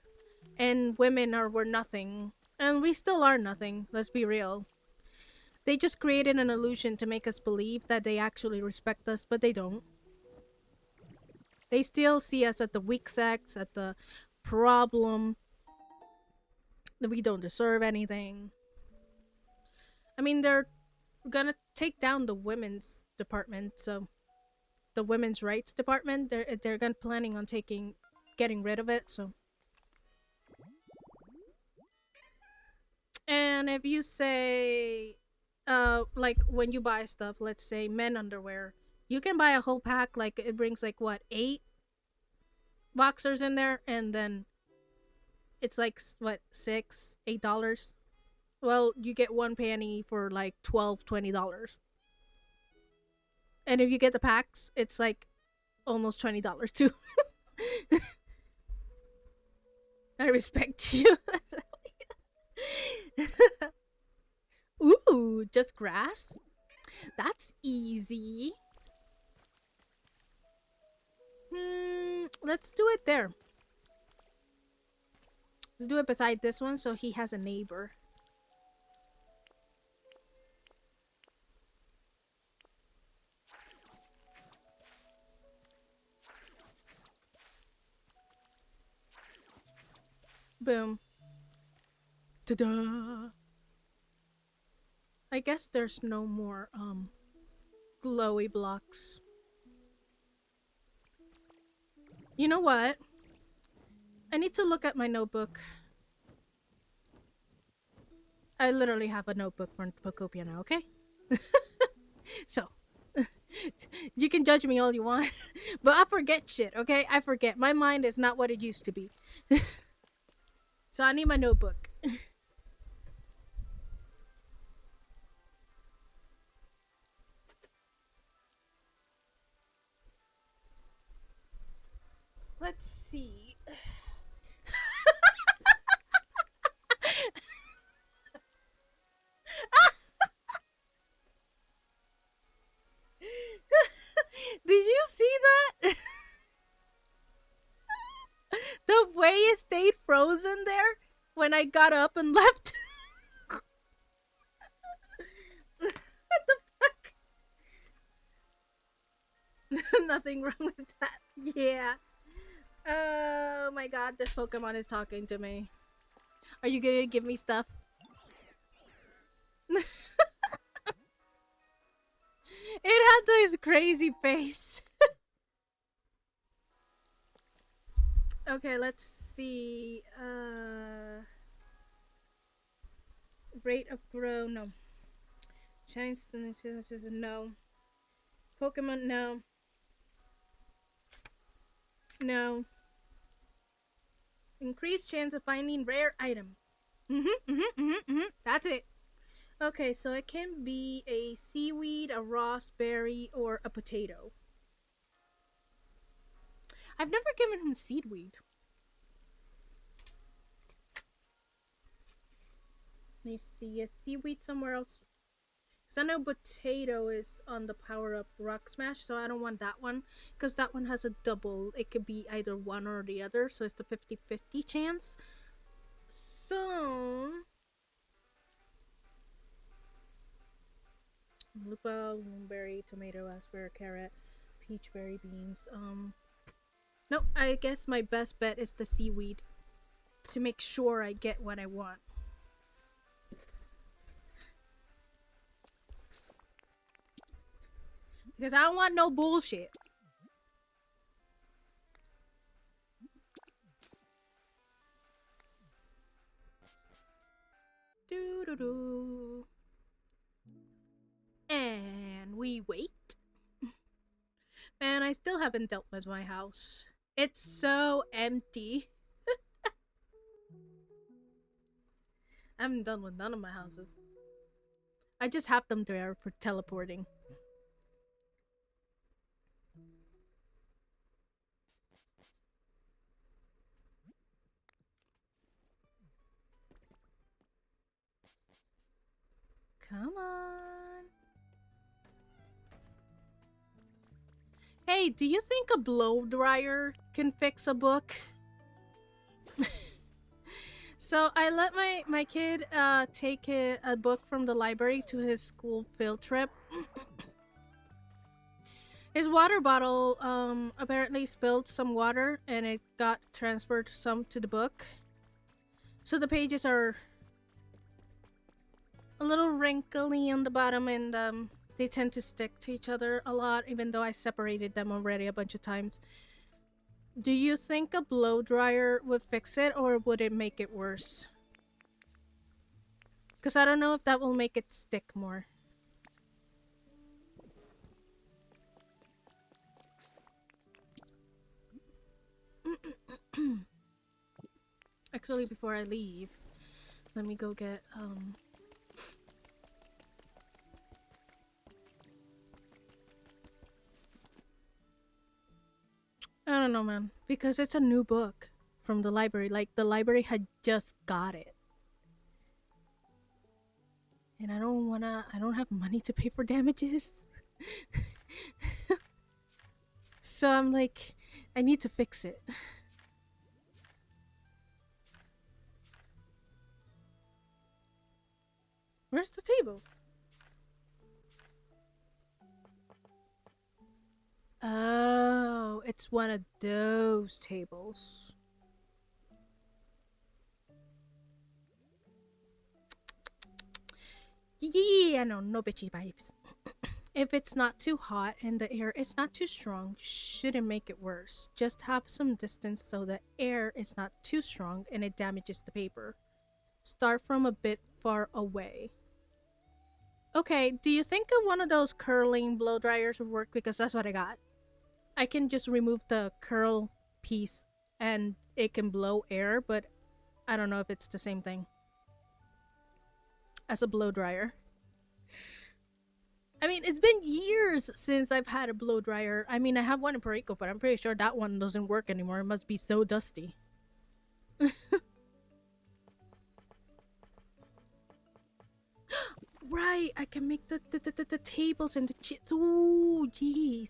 and women were nothing, and we still are nothing. Let's be real. They just created an illusion to make us believe that they actually respect us, but they don't. They still see us at the weak sex, at the problem, that we don't deserve anything. I mean, they're gonna take down the women's department, so the women's rights department. They're gonna planning on getting rid of it. So, and if you say, like when you buy stuff, let's say men underwear, you can buy a whole pack. Like it brings like what 8 boxers in there, and then it's like what $6-8. Well, you get one panty for like $12-20, and if you get the packs, it's like almost $20 too. I respect you. Ooh, just grass? That's easy. Let's do it there. Let's do it beside this one so he has a neighbor. Boom. Ta-da! I guess there's no more glowy blocks. You know what? I need to look at my notebook. I literally have a notebook for Pokopia now, okay? So, you can judge me all you want, but I forget shit, okay? I forget. My mind is not what it used to be. So I need my notebook. Let's see. Did you see that? frozen there when I got up and left. What the fuck? Nothing wrong with that. Yeah. Oh my god, this Pokemon is talking to me. Are you gonna give me stuff? It had this crazy face. Okay, let's see. Rate of grow, no. Chance, no. Pokemon, no. No. Increased chance of finding rare items. That's it. Okay, so it can be a seaweed, a raspberry, or a potato. I've never given him seaweed. Let me see. A seaweed somewhere else. Because I know potato is on the power up rock smash, so I don't want that one. Because that one has a double. It could be either one or the other, so it's the 50-50 chance. So Lupa, moonberry, tomato, raspberry, carrot, peach berry, beans. No, I guess my best bet is the seaweed to make sure I get what I want. Because I don't want no bullshit. Doo doo doo. And we wait. Man, I still haven't dealt with my house. It's so empty. I haven't done with none of my houses. I just have them there for teleporting. Come on. Hey, do you think a blow dryer can fix a book? So I let my kid take a book from the library to his school field trip. His water bottle apparently spilled some water and it got transferred some to the book. So the pages are a little wrinkly on the bottom and they tend to stick to each other a lot even though I separated them already a bunch of times. Do you think a blow dryer would fix it or would it make it worse? Because I don't know if that will make it stick more. Actually, before I leave, let me go get I don't know, man, because it's a new book from the library. Like the library had just got it. And I don't have money to pay for damages. So I'm like, I need to fix it. Where's the table? Oh, it's one of those tables. Yeah, no bitchy vibes. If it's not too hot and the air is not too strong, shouldn't make it worse. Just have some distance so the air is not too strong and it damages the paper. Start from a bit far away. Okay, do you think one of those curling blow dryers would work? Because that's what I got. I can just remove the curl piece and it can blow air, but I don't know if it's the same thing as a blow dryer. I mean, it's been years since I've had a blow dryer. I mean, I have one in Perico, but I'm pretty sure that one doesn't work anymore. It must be so dusty. Right, I can make the tables and the chairs. Ooh, jeez.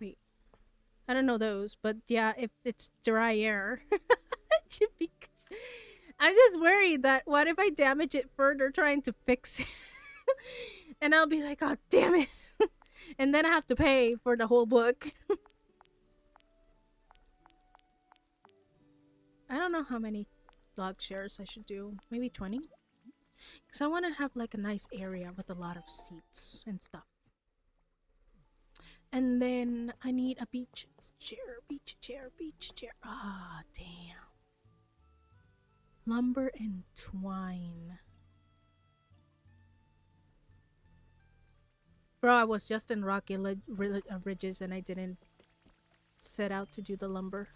Wait, I don't know those, but yeah, if it's dry air, it should be. I'm just worried that what if I damage it further trying to fix it, and I'll be like, oh damn it, and then I have to pay for the whole book. I don't know how many log shares I should do. Maybe 20, because I want to have like a nice area with a lot of seats and stuff. And then I need a beach chair, beach chair, beach chair. Ah, damn. Lumber and twine. Bro, I was just in Rocky Ridges and I didn't set out to do the lumber.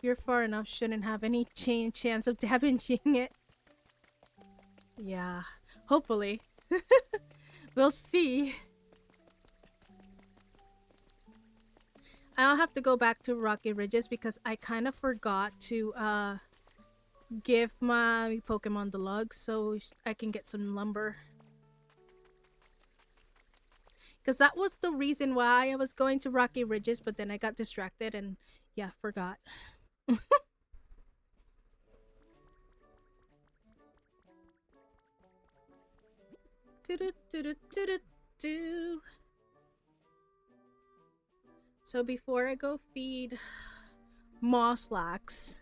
You're far enough, shouldn't have any chance of damaging it. Yeah, hopefully. We'll see. I'll have to go back to Rocky Ridges because I kind of forgot to give my Pokemon the lugs so I can get some lumber. Because that was the reason why I was going to Rocky Ridges, but then I got distracted and yeah, forgot. So before I go feed Mosslax,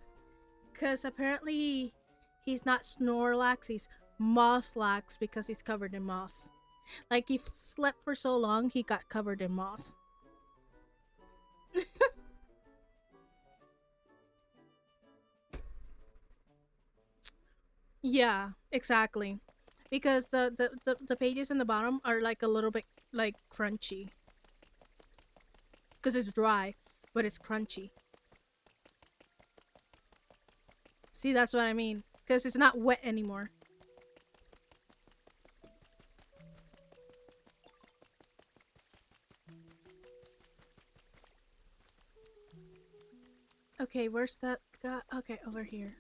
because apparently he's not Snorlax, he's Mosslax because he's covered in moss. Like he slept for so long, he got covered in moss. Yeah, exactly. Because the pages in the bottom are like a little bit like crunchy. Because it's dry, but it's crunchy. See, that's what I mean. Because it's not wet anymore. Okay, where's that guy? Okay, over here.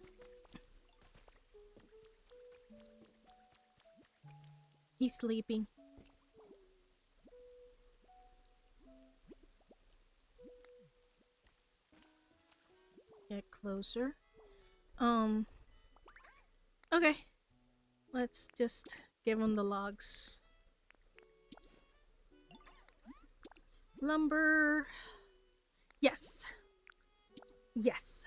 He's sleeping. Get closer. Okay. Let's just give him the logs. Lumber. Yes. Yes.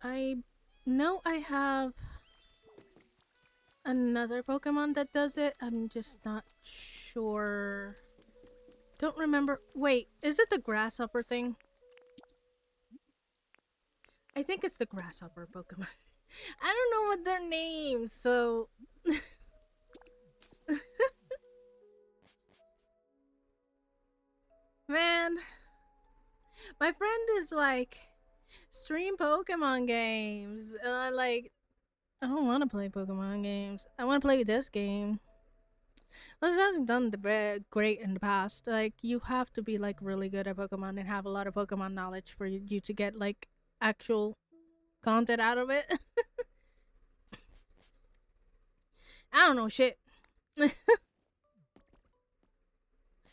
I know I have another Pokemon that does it. I'm just not sure. Don't remember. Wait, is it the grasshopper thing? I think it's the grasshopper Pokemon. I don't know what their names, so man, my friend is like stream Pokemon games, and I don't want to play Pokemon games. I want to play this game. Well, this hasn't done the great in the past. Like you have to be like really good at Pokemon and have a lot of Pokemon knowledge for you to get like actual content out of it. I don't know shit.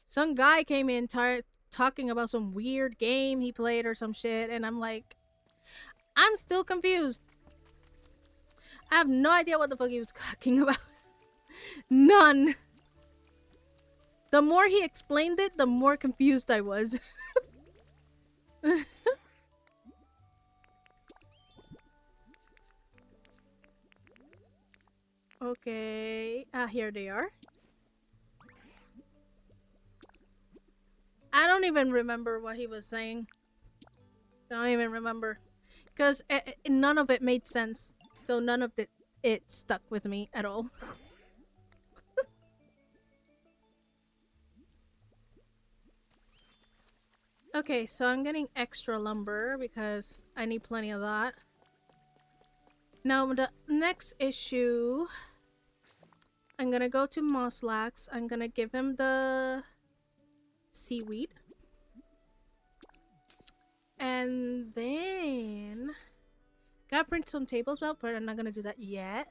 Some guy came in talking about some weird game he played or some shit, and I'm like, I'm still confused. I have no idea what the fuck he was talking about. None. The more he explained it, the more confused I was. Okay. Here they are. I don't even remember what he was saying. Don't even remember. Because none of it made sense. So none of it stuck with me at all. Okay, so I'm getting extra lumber because I need plenty of that. Now, the next issue, I'm gonna go to Mosslax. I'm gonna give him the seaweed. And then gotta print some tables out, but I'm not gonna do that yet.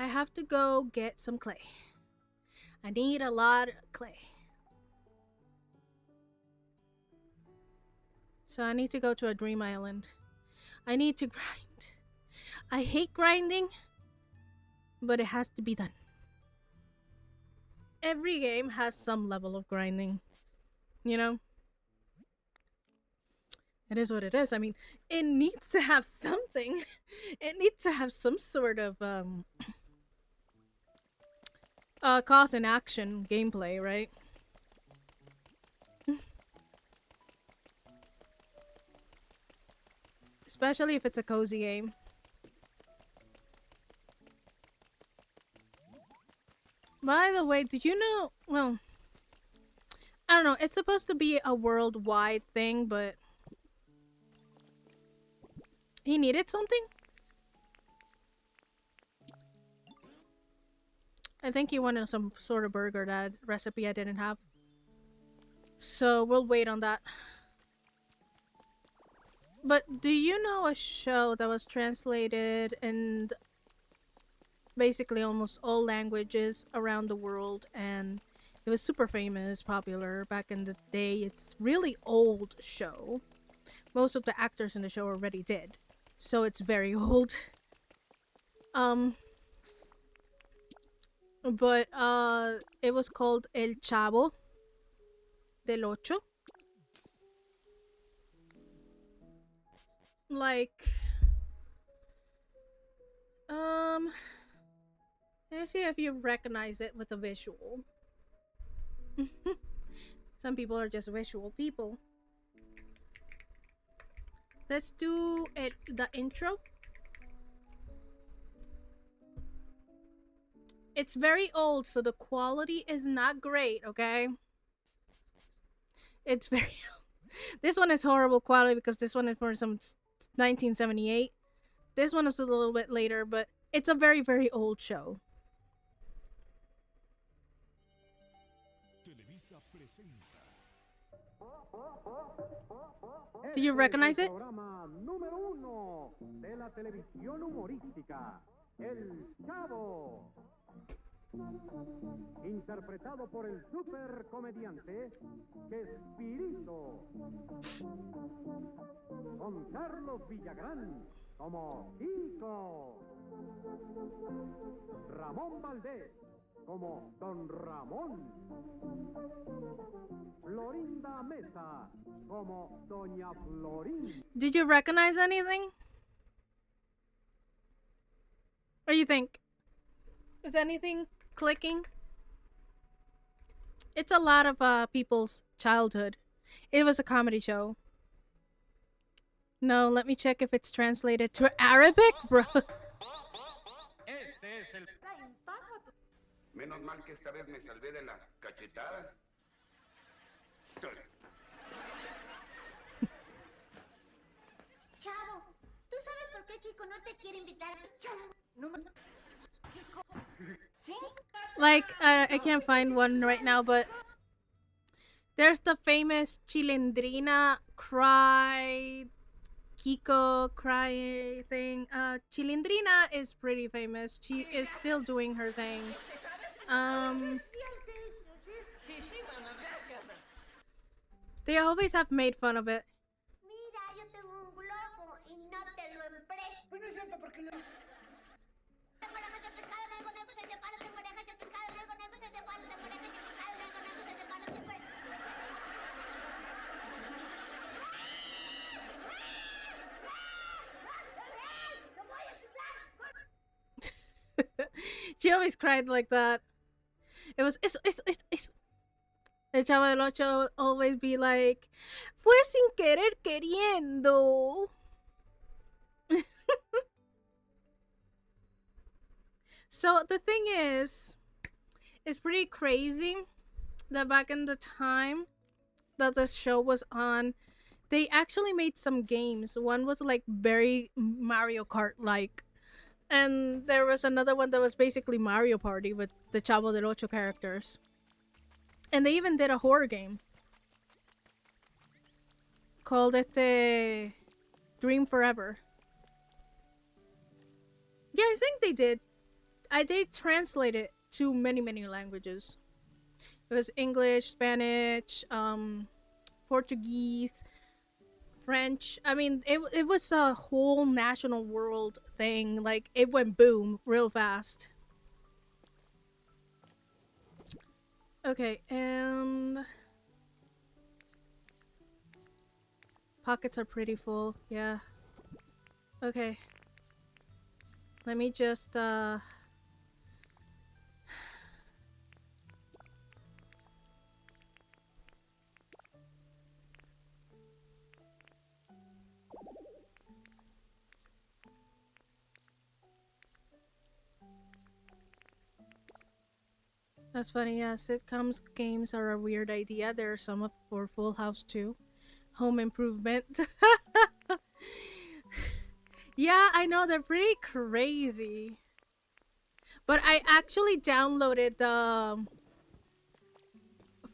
I have to go get some clay. I need a lot of clay. So I need to go to a dream island. I need to grind. I hate grinding, but it has to be done. Every game has some level of grinding, you know? It is what it is. I mean, it needs to have something. It needs to have some sort of cause and action gameplay, right? Especially if it's a cozy game. By the way, did you know? Well, I don't know. It's supposed to be a worldwide thing, but he needed something? I think he wanted some sort of burger, that recipe I didn't have. So we'll wait on that. But do you know a show that was translated in basically almost all languages around the world, and it was super famous, popular back in the day? It's really old show. Most of the actors in the show already did. So it's very old. But it was called El Chavo del Ocho. Like let's see if you recognize it with a visual. Some people are just visual people. Let's do it, the intro. It's very old, so the quality is not great, okay? It's very This one is horrible quality because this one is for some 1978. This one is a little bit later, but it's a very, very old show. Do you recognize it? Programa número 1 de la televisión humorística, El Chavo. Interpretado por el super comediante Chespirito. Con Carlos Villagrán como Kiko. Ramón Valdés como Don Ramón. Florinda Mesa como Doña Florín. Did you recognize anything? What do you think? Is anything clicking? It's a lot of people's childhood. It was a comedy show. No, let me check if it's translated to Arabic, bro. Menos mal que esta vez me salvé de la cachetada. Chavo, ¿tú sabes por qué Kiko no te quiere invitar? Chavo, no me... Like, I can't find one right now, but there's the famous Chilindrina cry, Kiko cry thing. Chilindrina is pretty famous. She is still doing her thing. They always have made fun of it. Mira, yo tengo un globo y no te lo empresto. Pues no es cierto, porque no... Tengo orejas de pescado, tengo negros de palo, tengo orejas de pescado, tengo negros de palo, tengo orejas de pescado, tengo negros de palo, tengo... She always cried like that. It was it's. El Chavo del Ocho would always be like, fue sin querer queriendo. So the thing is, it's pretty crazy that back in the time that the show was on, they actually made some games. One was like very Mario Kart like. And there was another one that was basically Mario Party with the Chavo del Ocho characters. And they even did a horror game called Dream Forever. Yeah, I think they did. they translate it to many languages. It was English, Spanish, Portuguese, French. I mean, it was a whole national world thing. Like it went boom real fast. Okay, and pockets are pretty full. Yeah. Okay. Let me just That's funny. Yeah, sitcoms games are a weird idea. There are some for Full House too. Home Improvement. Yeah, I know they're pretty crazy. But I actually downloaded the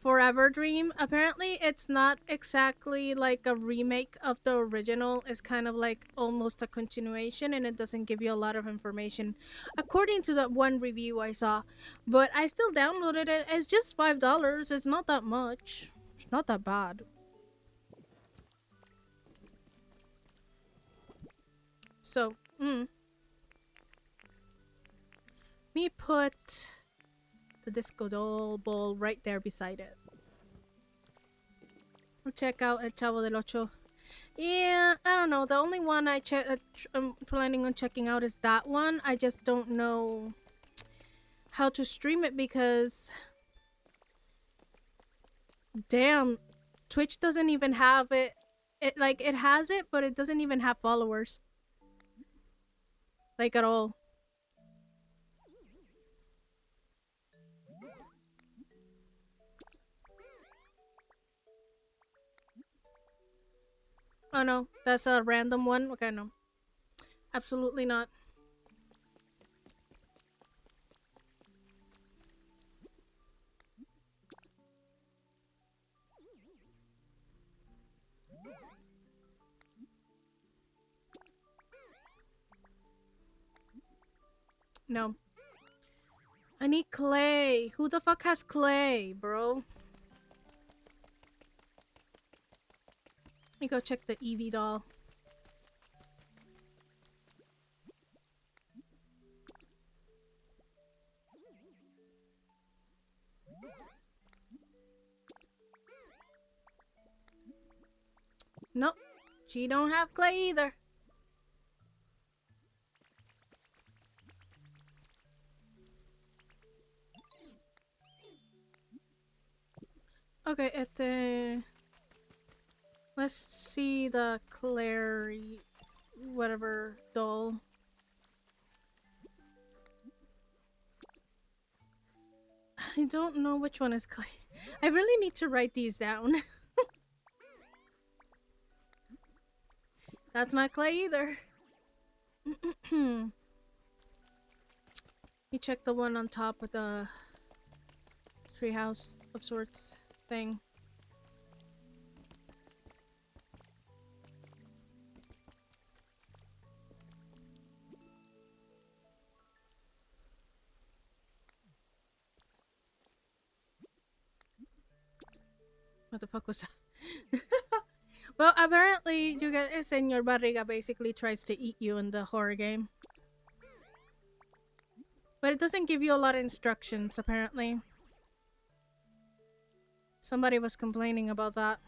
Forever Dream. Apparently, it's not exactly like a remake of the original. It's kind of like almost a continuation, and it doesn't give you a lot of information, according to that one review I saw. But I still downloaded it. It's just $5. It's not that much. It's not that bad. So, me put the Disco Doll ball right there beside it. We'll check out El Chavo del Ocho. Yeah, I don't know. The only one I'm planning on checking out is that one. I just don't know how to stream it because, damn, Twitch doesn't even have it. It has it, but it doesn't even have followers, like at all. Oh no, that's a random one. Okay, no, absolutely not. No. I need clay. Who the fuck has clay, bro? Let me go check the Eevee doll. Nope. She don't have clay either. Okay, let's see the Clary whatever doll. I don't know which one is clay. I really need to write these down. That's not clay either. Let me check the one on top with the treehouse of sorts thing. What the fuck was that? Well, apparently, you get Señor Barriga basically tries to eat you in the horror game. But it doesn't give you a lot of instructions, apparently. Somebody was complaining about that.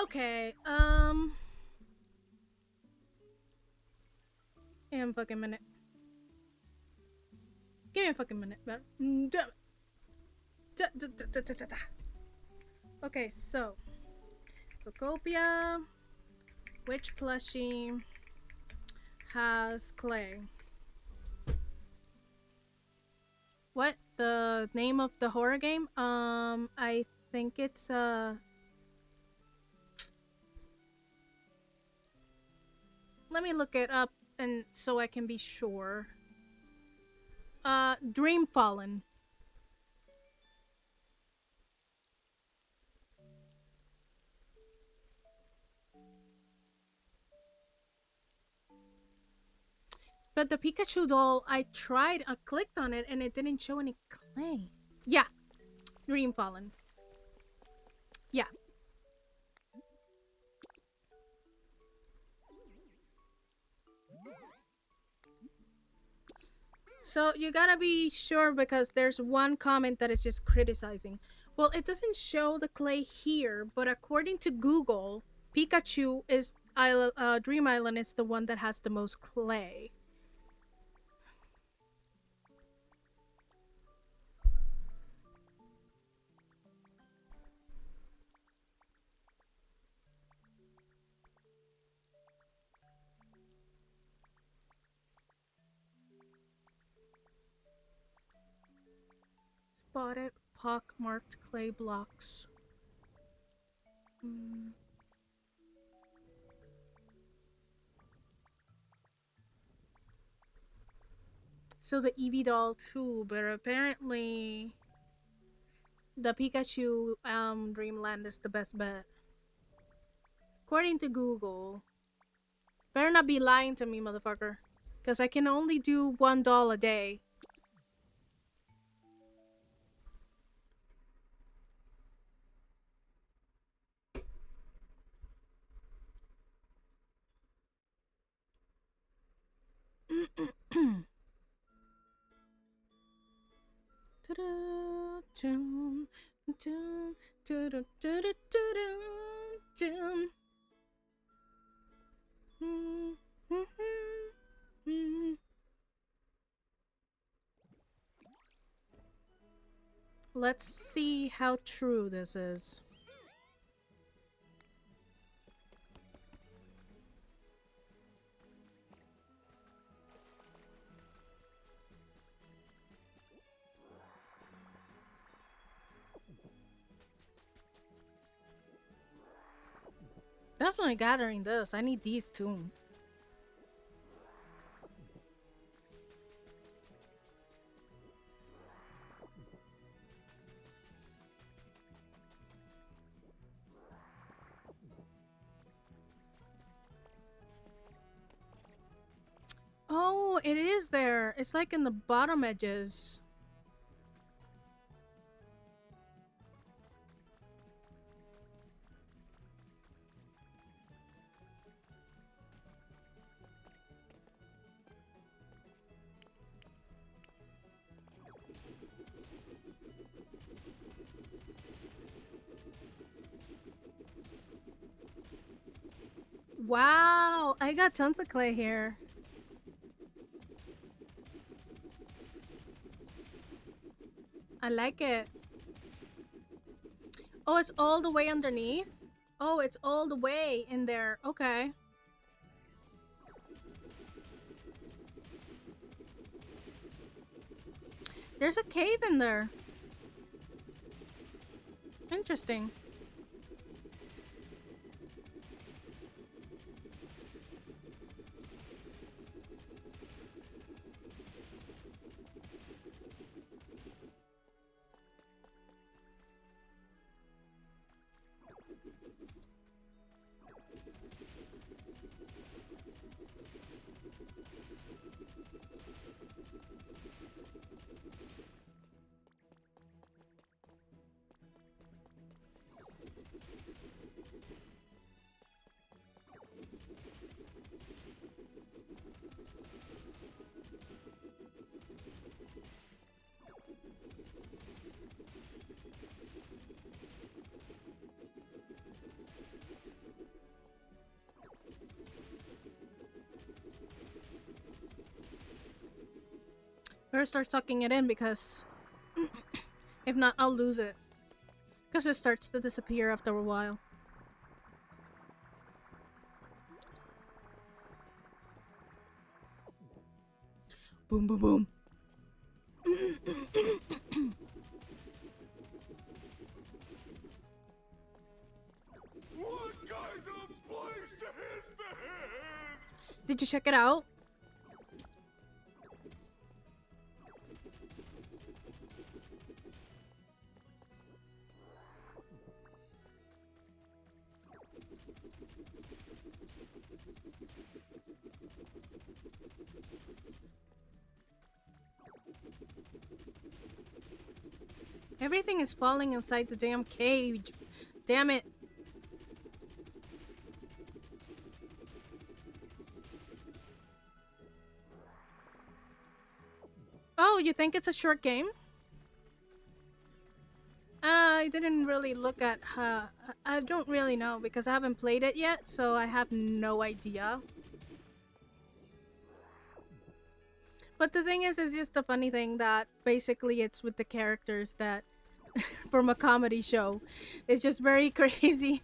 Okay, give me a fucking minute. Give me a fucking minute, man. Okay, so Pokopia, which plushie has clay? What the name of the horror game? I think it's let me look it up and so I can be sure. Dream Fallen. But the Pikachu doll, I clicked on it, and it didn't show any clay. Yeah, Dream Fallen. Yeah. So you gotta be sure because there's one comment that is just criticizing. Well, it doesn't show the clay here, but according to Google, Pikachu is Dream Island is the one that has the most clay. Spotted pock-marked clay blocks. Hmm. So the Eevee doll too, but apparently the Pikachu Dreamland is the best bet. According to Google. Better not be lying to me, motherfucker. Because I can only do one doll a day. Let's see how true this is. Definitely gathering this. I need these too. Oh, it is there. It's like in the bottom edges. Wow, I got tons of clay here. I like it. Oh, it's all the way underneath? Oh, it's all the way in there. Okay. There's a cave in there. Interesting. Better start sucking it in because if not, I'll lose it. Because it starts to disappear after a while. Boom, boom, boom. What kind of place is this? Did you check it out? Everything is falling inside the damn cage. Damn it. Oh, you think it's a short game? I didn't really look at I don't really know because I haven't played it yet, so I have no idea. But the thing is, it's just a funny thing that basically it's with the characters that from a comedy show. It's just very crazy.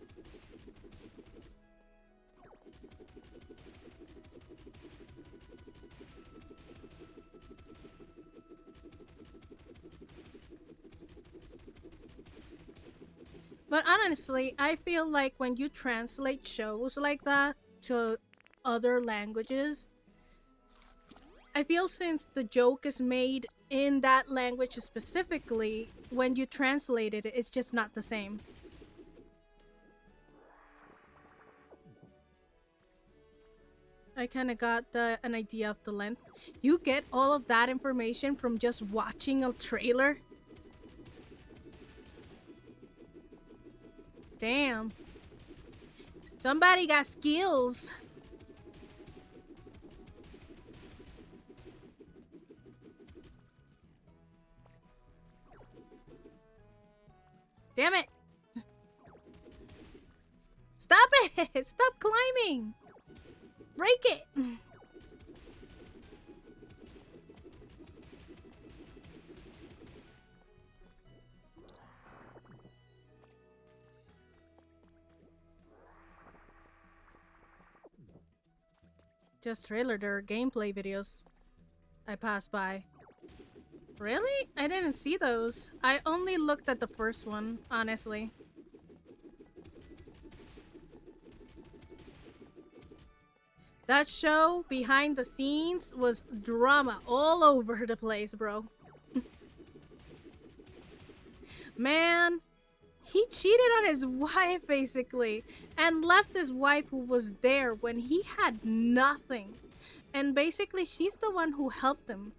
But honestly, I feel like when you translate shows like that to other languages, I feel since the joke is made in that language specifically, when you translate it, it's just not the same. I kind of got an idea of the length. You get all of that information from just watching a trailer? Damn. Somebody got skills. Damn it. Stop it. Stop climbing. Break it. Just trailer, there are gameplay videos I passed by. Really? I didn't see those. I only looked at the first one, honestly. That show behind the scenes was drama all over the place, bro. Man, he cheated on his wife basically and left his wife who was there when he had nothing. And basically she's the one who helped him.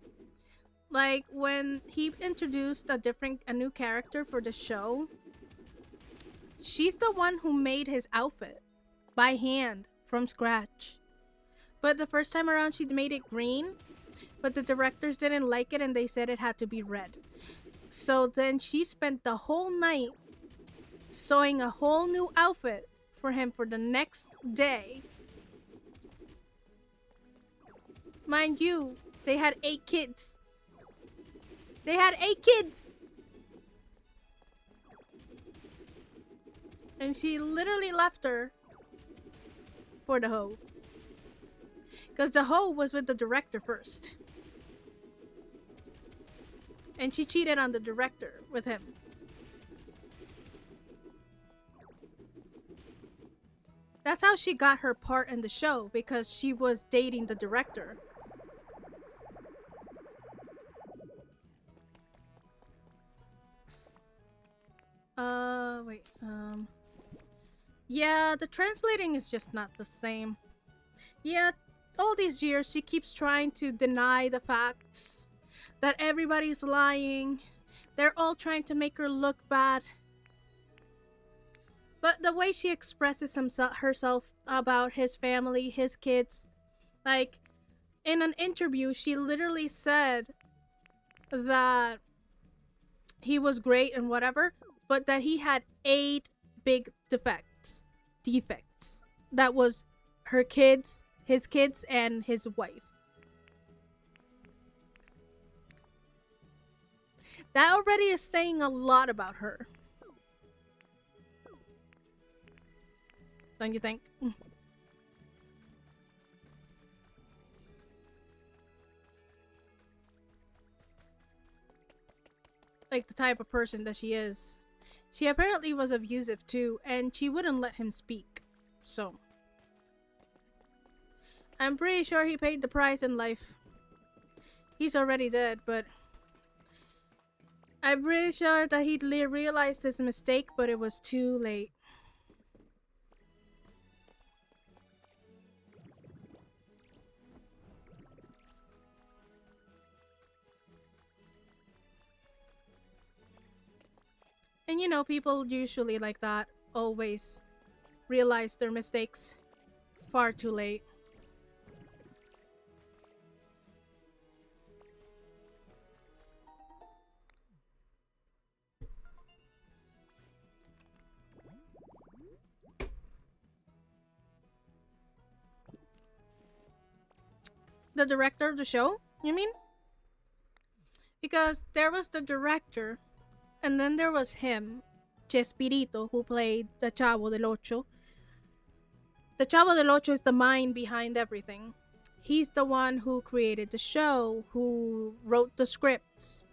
Like when he introduced a new character for the show, she's the one who made his outfit by hand from scratch. But the first time around she made it green, but the directors didn't like it and they said it had to be red. So then she spent the whole night sewing a whole new outfit for him for the next day. Mind you, they had 8 kids. They had 8 kids! And she literally left her for the hoe. Because the hoe was with the director first. And she cheated on the director with him. That's how she got her part in the show, because she was dating the director. Wait, yeah, the translating is just not the same. Yeah, all these years she keeps trying to deny the facts that everybody's lying. They're all trying to make her look bad. But the way she expresses herself about his family, his kids, like in an interview, she literally said that he was great and whatever, but that he had 8 big defects. That was her kids, his kids, and his wife. That already is saying a lot about her. Don't you think? Like the type of person that she is. She apparently was abusive too, and she wouldn't let him speak. So I'm pretty sure he paid the price in life. He's already dead, but I'm pretty sure that he realized his mistake, but it was too late. And you know, people usually like that always realize their mistakes far too late. The director of the show, you mean? Because there was the director, and then there was him, Chespirito, who played the Chavo del Ocho. The Chavo del Ocho is the mind behind everything. He's the one who created the show, who wrote the scripts.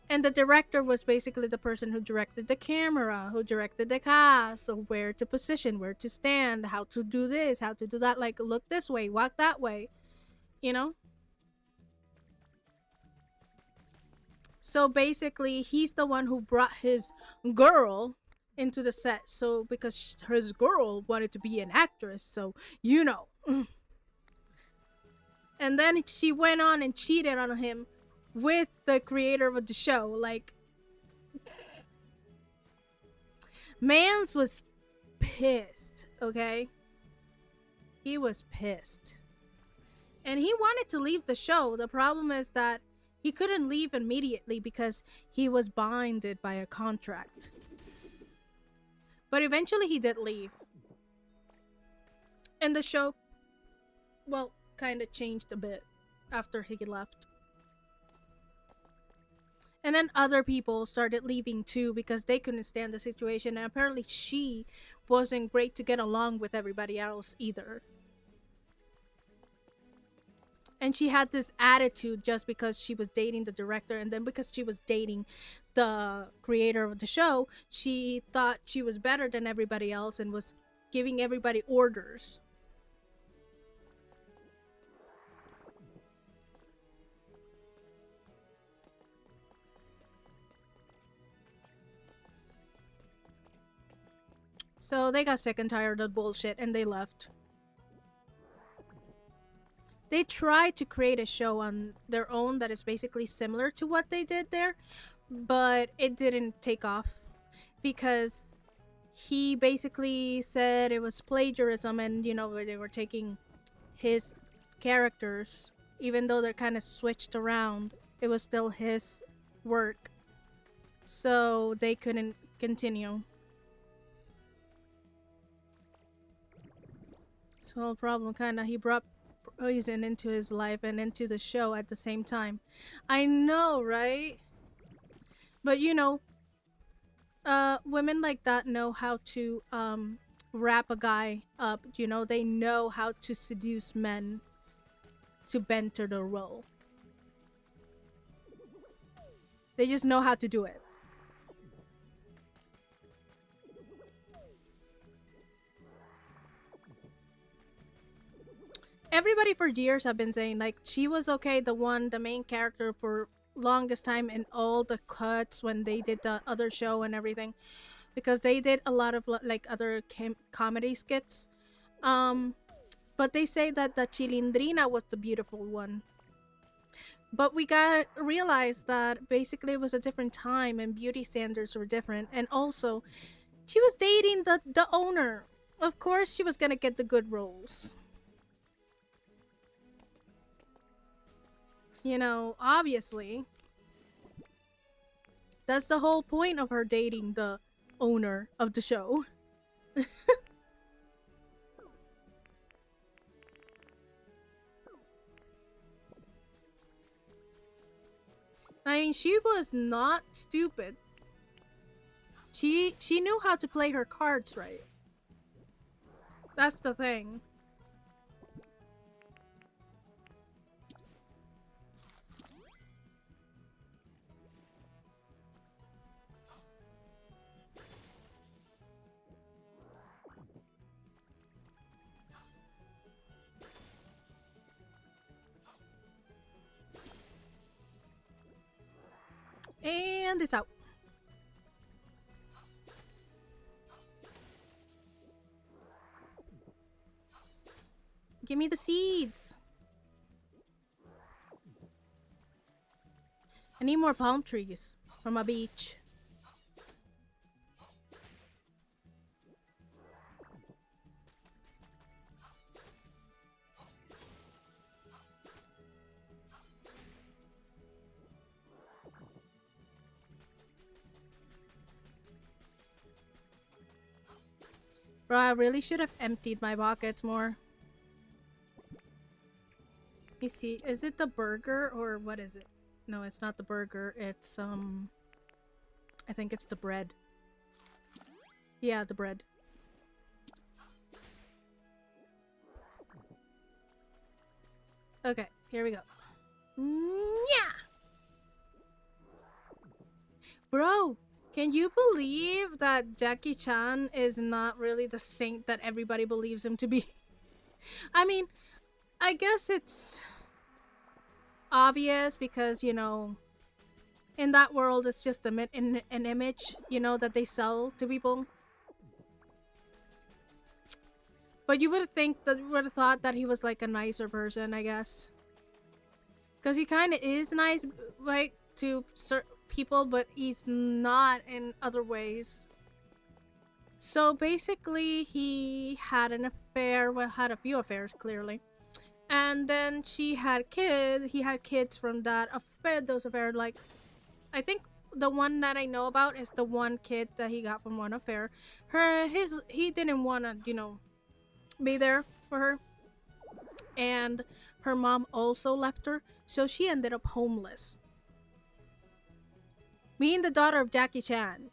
And the director was basically the person who directed the camera, who directed the cast, so where to position, where to stand, how to do this, how to do that, like look this way, walk that way, you know? So basically, he's the one who brought his girl into the set. So because his girl wanted to be an actress, so you know. And then she went on and cheated on him with the creator of the show. Like, Mans was pissed, okay? He was pissed. And he wanted to leave the show. The problem is that he couldn't leave immediately because he was binded by a contract. But eventually he did leave. And the show, well, kind of changed a bit after he left. And then other people started leaving too because they couldn't stand the situation. And apparently she wasn't great to get along with everybody else either. And she had this attitude just because she was dating the director, and then because she was dating the creator of the show, she thought she was better than everybody else and was giving everybody orders. So they got sick and tired of bullshit and they left. They tried to create a show on their own that is basically similar to what they did there, but it didn't take off because he basically said it was plagiarism, and you know, they were taking his characters, even though they're kind of switched around, it was still his work, so they couldn't continue. So the problem kind of, he brought poison into his life and into the show at the same time. I know, right? But you know, women like that know how to wrap a guy up. You know, they know how to seduce men to bend to their role. They just know how to do it. Everybody for years have been saying like she was okay, the main character for longest time in all the cuts when they did the other show and everything, because they did a lot of like other comedy skits. But they say that the Chilindrina was the beautiful one. But we got realized that basically it was a different time and beauty standards were different, and also she was dating the owner. Of course she was gonna get the good roles. You know, obviously. That's the whole point of her dating the owner of the show. I mean, she was not stupid. She knew how to play her cards right. That's the thing. And it's out. Give me the seeds. I need more palm trees from a beach. Bro, I really should have emptied my pockets more. Let me see. Is it the burger or what is it? No, it's not the burger. It's, I think it's the bread. Yeah, the bread. Okay, here we go. Yeah! Bro, can you believe that Jackie Chan is not really the saint that everybody believes him to be? I mean, I guess it's obvious because, you know, in that world it's just an image, you know, that they sell to people. But you would have thought that he was like a nicer person, I guess. Because he kind of is nice, like, to certain people, but he's not in other ways. So basically, he had an affair, well, had a few affairs, clearly. And then he had kids from that affair, those affairs, like, I think the one that I know about is the one kid that he got from one affair. He didn't want to, you know, be there for her. And her mom also left her, so she ended up homeless. Being the daughter of Jackie Chan,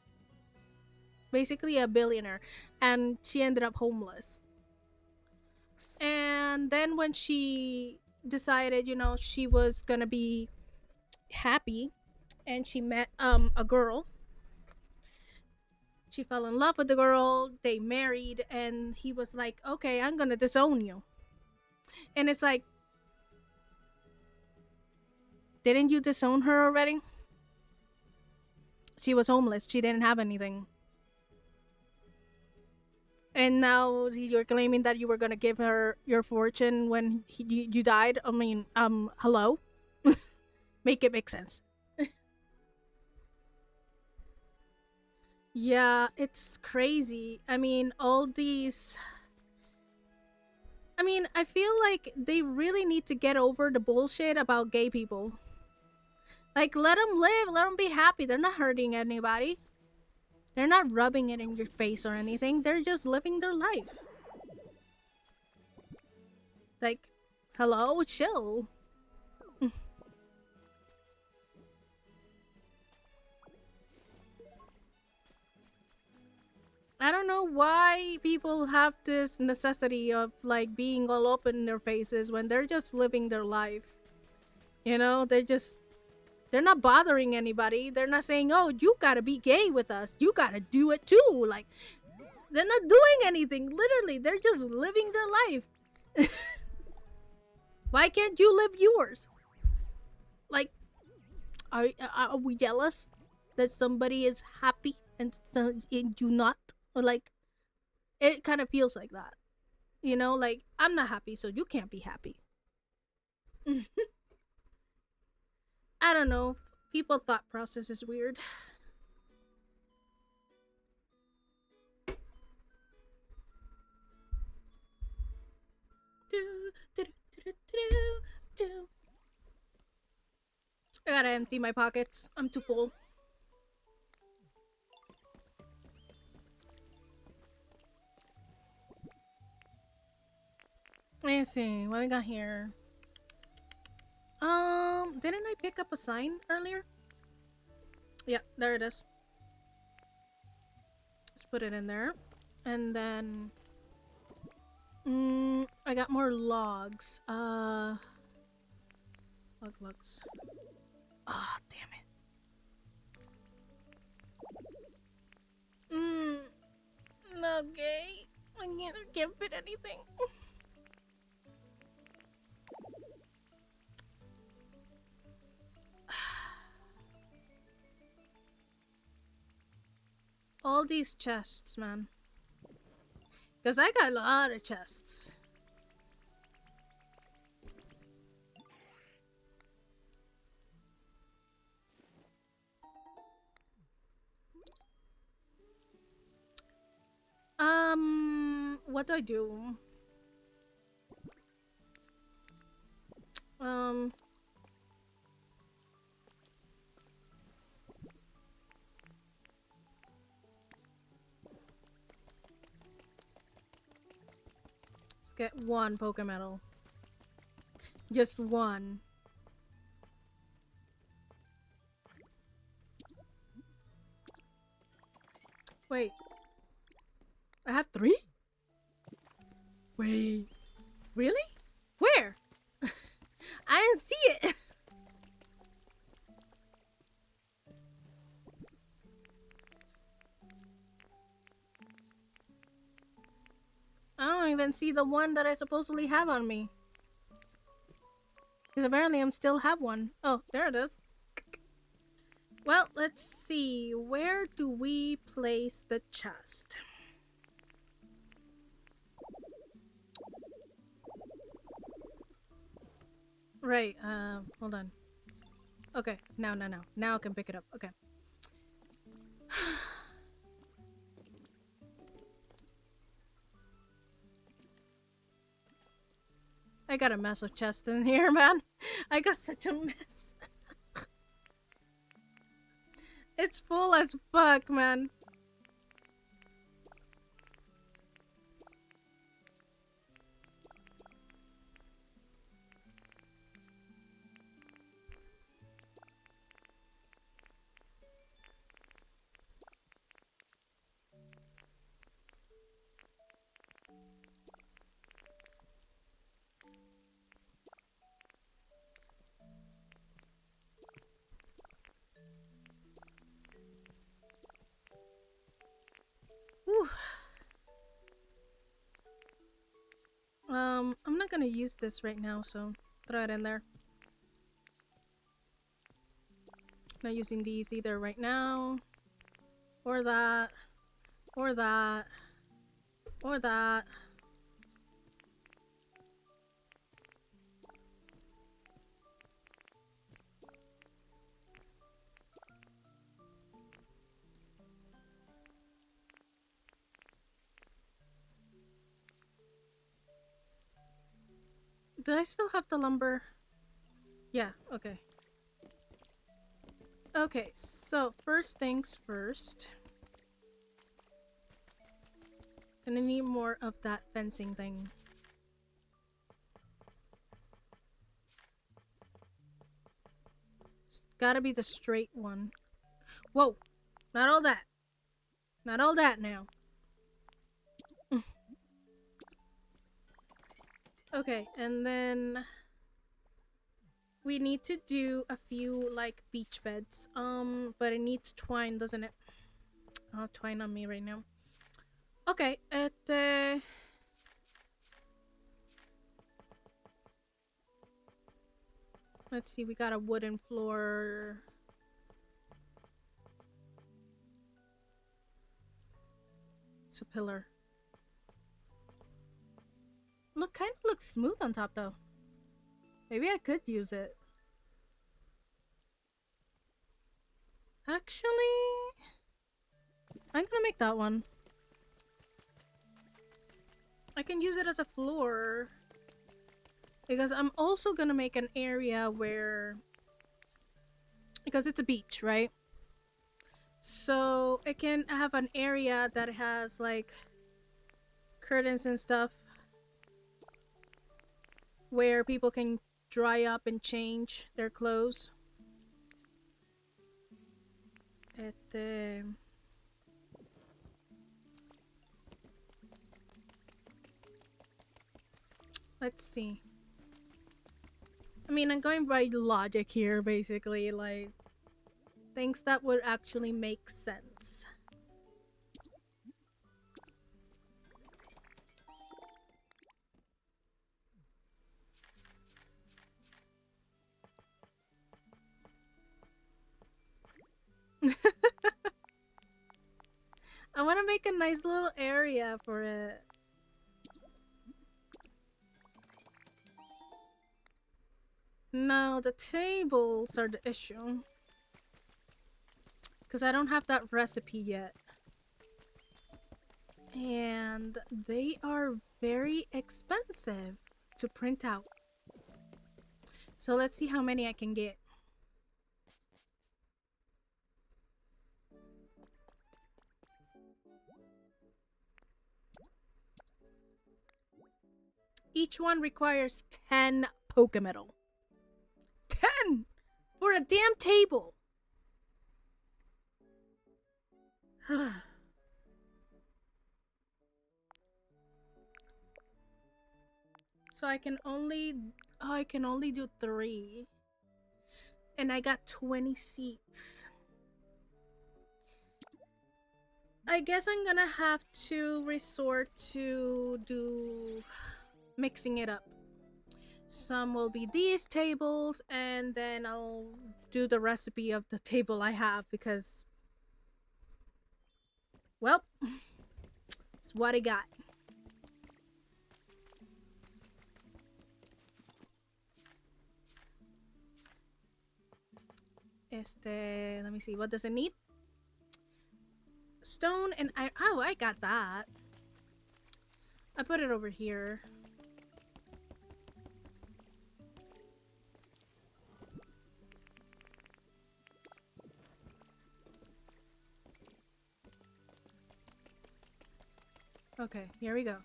basically a billionaire, and she ended up homeless. And then when she decided, you know, she was gonna be happy, and she met a girl. She fell in love with the girl, they married, and he was like, okay, I'm gonna disown you. And it's like, didn't you disown her already? She was homeless, she didn't have anything. And now you're claiming that you were gonna give her your fortune when you died? I mean, hello? Make it make sense. Yeah, it's crazy. I mean, all these... I mean, I feel like they really need to get over the bullshit about gay people. Like, let them live, let them be happy. They're not hurting anybody. They're not rubbing it in your face or anything. They're just living their life. Like, hello, chill. I don't know why people have this necessity of like being all up in their faces when they're just living their life. You know, they're not bothering anybody. They're not saying, "Oh, you got to be gay with us. You got to do it too." Like they're not doing anything. Literally, they're just living their life. Why can't you live yours? Like are we jealous that somebody is happy and you not? Or like it kind of feels like that. You know, like I'm not happy, so you can't be happy. I don't know. People thought process is weird. I gotta empty my pockets. I'm too full. Let's see what we got here. Didn't I pick up a sign earlier? Yeah, there it is. Let's put it in there. And then I got more logs. Logs. Ah, oh, damn it. Okay. I can't fit anything. All these chests, man. Because I got a lot of chests. What do I do? Um, get one Pokemedal. Just one. Wait. I have 3? Wait. Really? Where? I didn't see it. I don't even see the one that I supposedly have on me. Because apparently I still have one. Oh, there it is. Well, let's see. Where do we place the chest? Right, hold on. Okay, now. Now I can pick it up. Okay. I got a mess of chest in here, man. I got such a mess. It's full as fuck, man. Whew. I'm not gonna use this right now, so throw it in there. Not using these either right now. Or that. Or that. Or that. Do I still have the lumber? Yeah, okay. Okay, so first things first. Gonna need more of that fencing thing. Gotta be the straight one. Whoa! Not all that. Not all that now. Okay, and then we need to do a few like beach beds. But it needs twine, doesn't it? Oh, twine on me right now. Okay, let's see, we got a wooden floor. It's a pillar. Look, kind of looks smooth on top though. Maybe I could use it. Actually, I'm gonna make that one. I can use it as a floor. Because I'm also gonna make an area where... Because it's a beach, right? So it can have an area that has like curtains and stuff where people can dry up and change their clothes. Let's see. I mean, I'm going by logic here, basically, like things that would actually make sense. I want to make a nice little area for it. No, the tables are the issue. Because I don't have that recipe yet. And they are very expensive to print out. So let's see how many I can get. Each one requires 10 Pokemetal. 10 for a damn table. So I can only do 3. And I got 20 seats. I guess I'm gonna have to resort to mixing it up. Some will be these tables, and then I'll do the recipe of the table I have because, well, it's what I got. Let me see, what does it need? Stone and iron. Oh, I got that. I put it over here. Okay, here we go.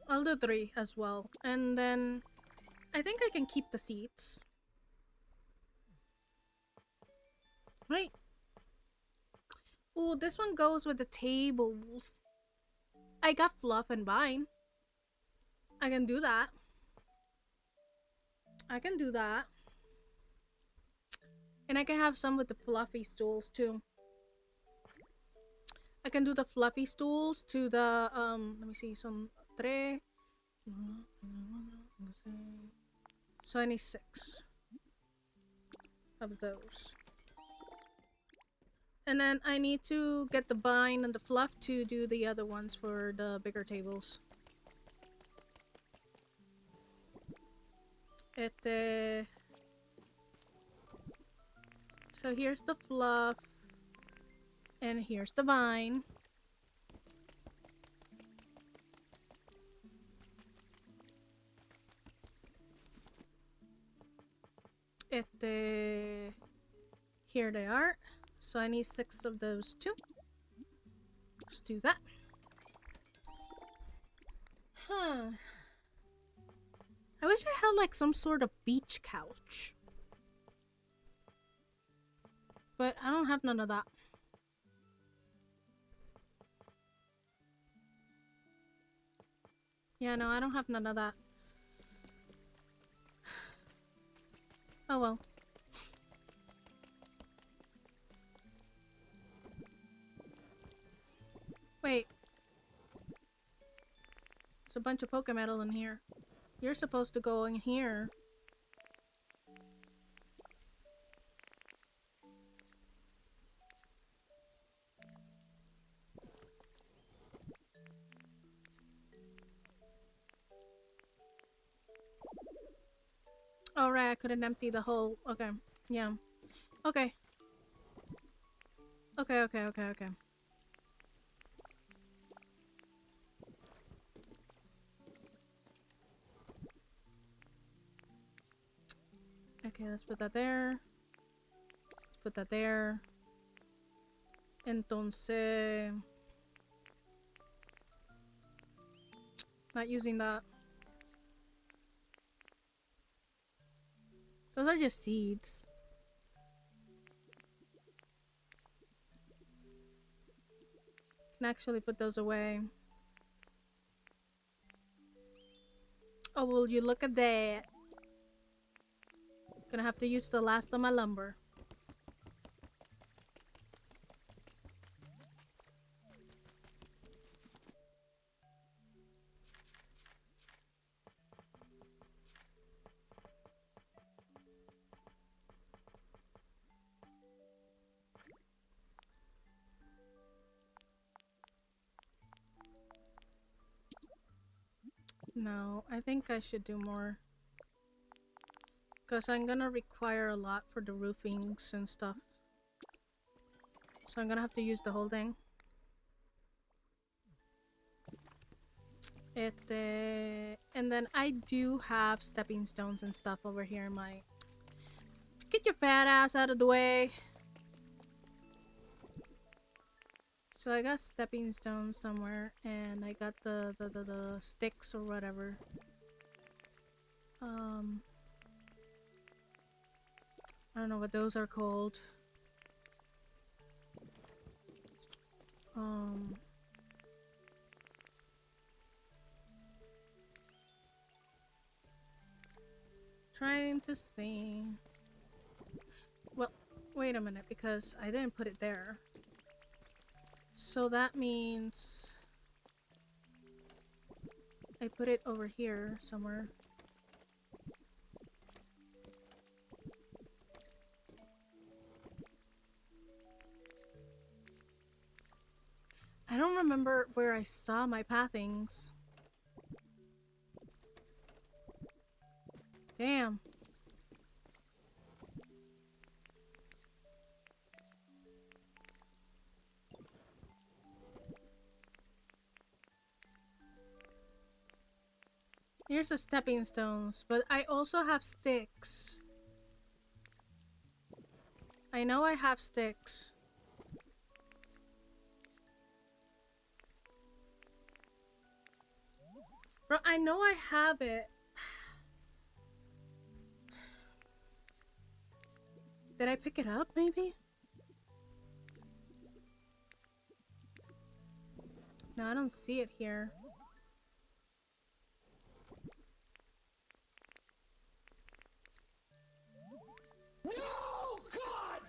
I'll do 3 as well. And then I think I can keep the seats. Right. Ooh, this one goes with the tables. I got fluff and vine. I can do that. I can do that. And I can have some with the fluffy stools too. I can do the fluffy stools to the let me see, some 3. So I need 6 of those. And then I need to get the vine and the fluff to do the other ones for the bigger tables. So here's the fluff. And here's the vine. Here they are. So I need 6 of those too. Let's do that. Huh. I wish I had like some sort of beach couch. But I don't have none of that. Yeah, no, I don't have none of that. Oh well. Wait. There's a bunch of Pokemetal in here. You're supposed to go in here. Oh right, I couldn't empty the whole... Okay, yeah. Okay. Okay. Okay, let's put that there. Let's put that there. Entonces... Not using that. Those are just seeds. Can actually put those away. Oh, will you look at that? Gonna have to use the last of my lumber. No, I think I should do more. Because I'm gonna require a lot for the roofings and stuff. So I'm gonna have to use the whole thing. And then I do have stepping stones and stuff over here in my... Get your fat ass out of the way. So I got stepping stones somewhere, and I got the sticks or whatever. I don't know what those are called. Trying to see. Well, wait a minute, because I didn't put it there. So that means I put it over here somewhere. I don't remember where I saw my pathings. Damn. Here's the stepping stones, but I also have sticks. I know I have sticks. Bro, I know I have it. Did I pick it up, maybe? No, I don't see it here. No, God!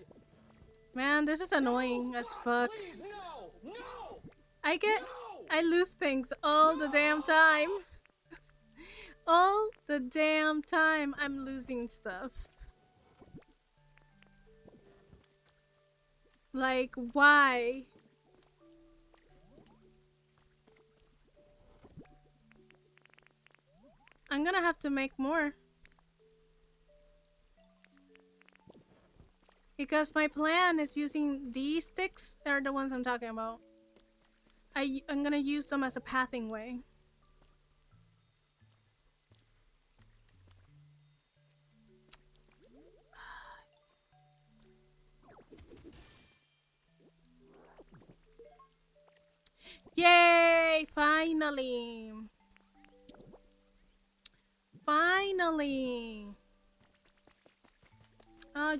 Man, this is annoying as fuck. Please, no! No! I lose things all the damn time. All the damn time I'm losing stuff. Like, why? I'm gonna have to make more. Because my plan is using these sticks. They're the ones I'm talking about. I'm gonna use them as a pathing way. Yay! Finally! Finally!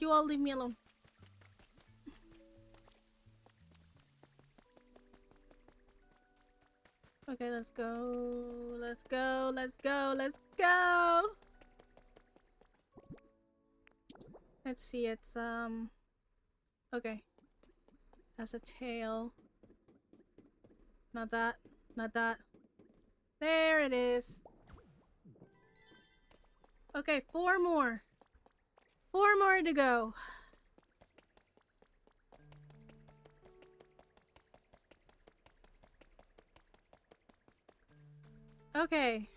You all leave me alone. Okay, let's go. Let's go. Let's go. Let's go. Let's see. It's okay. That's a tail. Not that. Not that. There it is. Okay, 4 more. 4 more to go. Okay.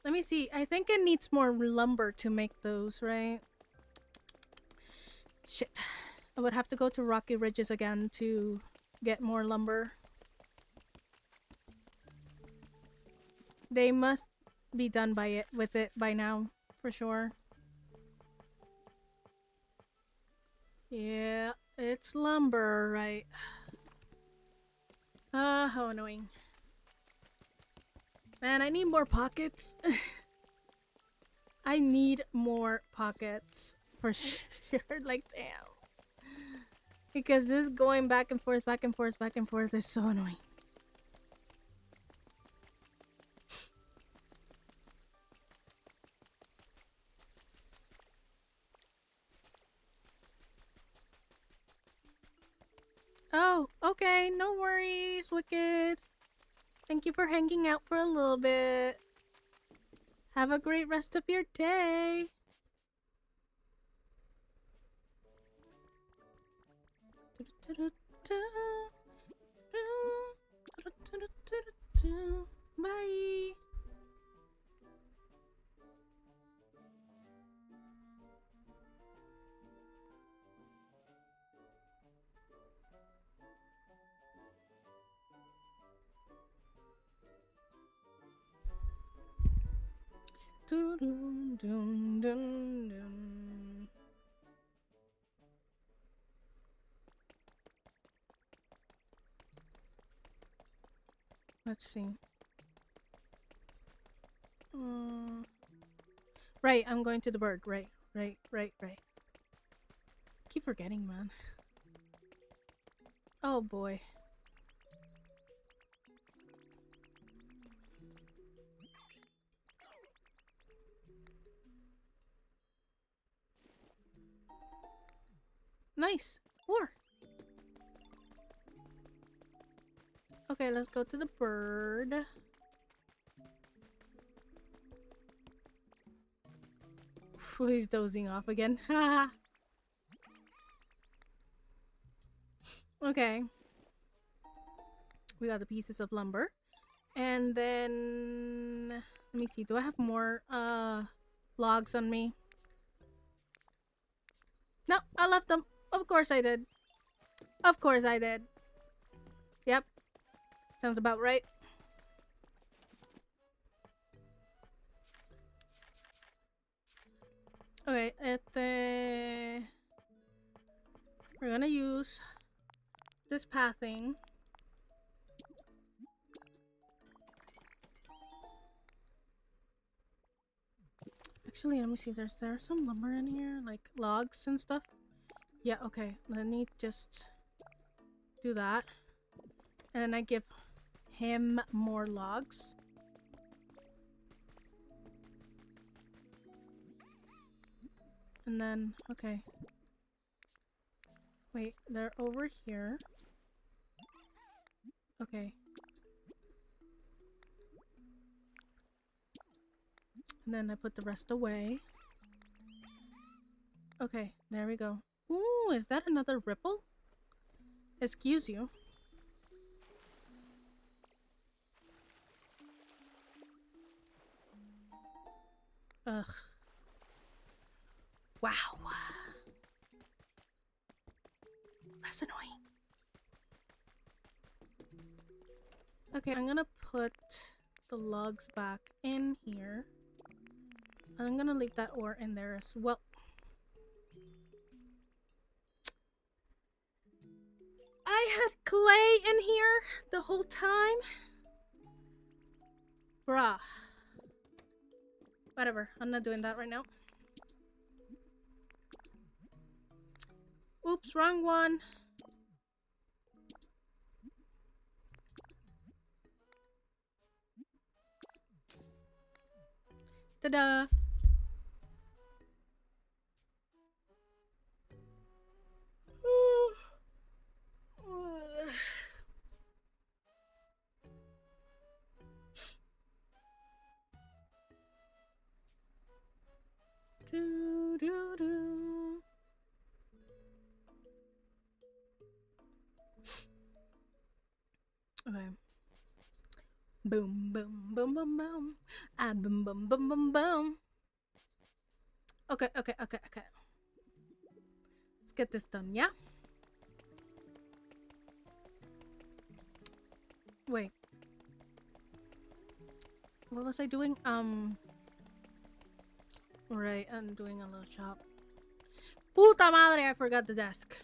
Let me see. I think it needs more lumber to make those, right? Shit. I would have to go to Rocky Ridges again to get more lumber. They must be done with it by now, for sure. Yeah, it's lumber, right? How annoying. Man, I need more pockets. I need more pockets. For sure. Like, damn. Because this going back and forth, back and forth, back and forth is so annoying. Oh, okay. No worries, Wicked. Thank you for hanging out for a little bit. Have a great rest of your day. Bye. Doo-doo, doom, doom, doom. Let's see. Right, I'm going to the bird. Right. Keep forgetting, man. Oh boy. Nice. More. Okay, let's go to the bird. Phew, he's dozing off again. Okay. We got the pieces of lumber. And then let me see. Do I have more logs on me? No, I left them. Of course I did. Of course I did. Yep. Sounds about right. Okay, we're gonna use this pathing. Actually, let me see. There's some lumber in here, like logs and stuff. Yeah, okay. Let me just do that. And then I give him more logs. And then, okay. Wait, they're over here. Okay. And then I put the rest away. Okay, there we go. Ooh, is that another ripple? Excuse you. Ugh. Wow. That's annoying. Okay, I'm gonna put the logs back in here. I'm gonna leave that ore in there as well. I had clay in here the whole time. Bruh. Whatever, I'm not doing that right now. Oops, wrong one. Ta-da! Do, do, do. Okay. Boom, boom, boom, boom, boom. Ah, boom, boom, boom, boom, boom. Okay. Let's get this done, yeah? Wait. What was I doing? Right, I'm doing a little shop. Puta madre, I forgot the desk.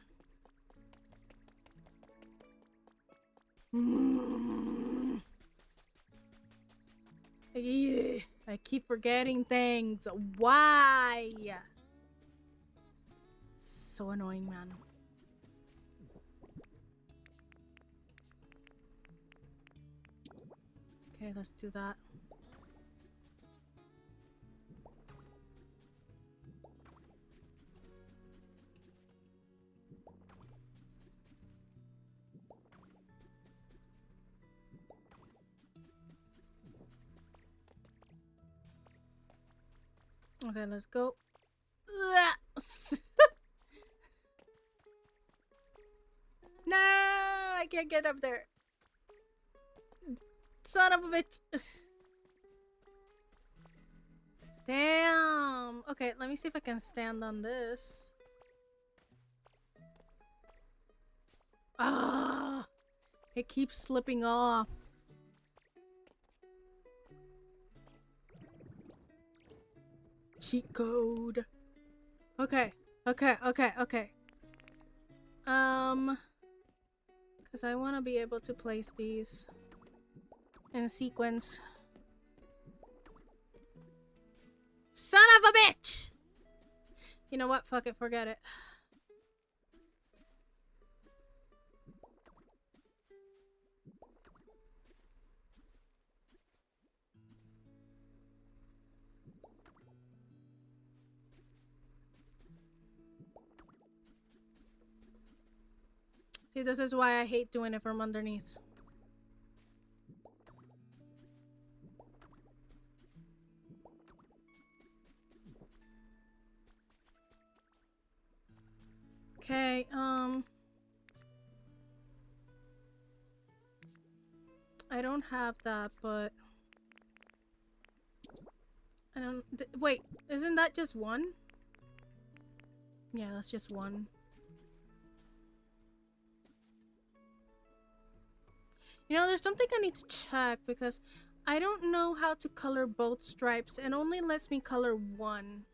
I keep forgetting things. Why? So annoying, man. Okay, let's do that. Okay, let's go. No, I can't get up there. Son of a bitch. Damn. Okay, let me see if I can stand on this. Ah, it keeps slipping off. Cheat code. Okay. Because I want to be able to place these in sequence. Son of a bitch! You know what? Fuck it. Forget it. See, this is why I hate doing it from underneath. Okay, I don't have that, but I don't. Wait, isn't that just one? Yeah, that's just one. You know, there's something I need to check because I don't know how to color both stripes and only lets me color one.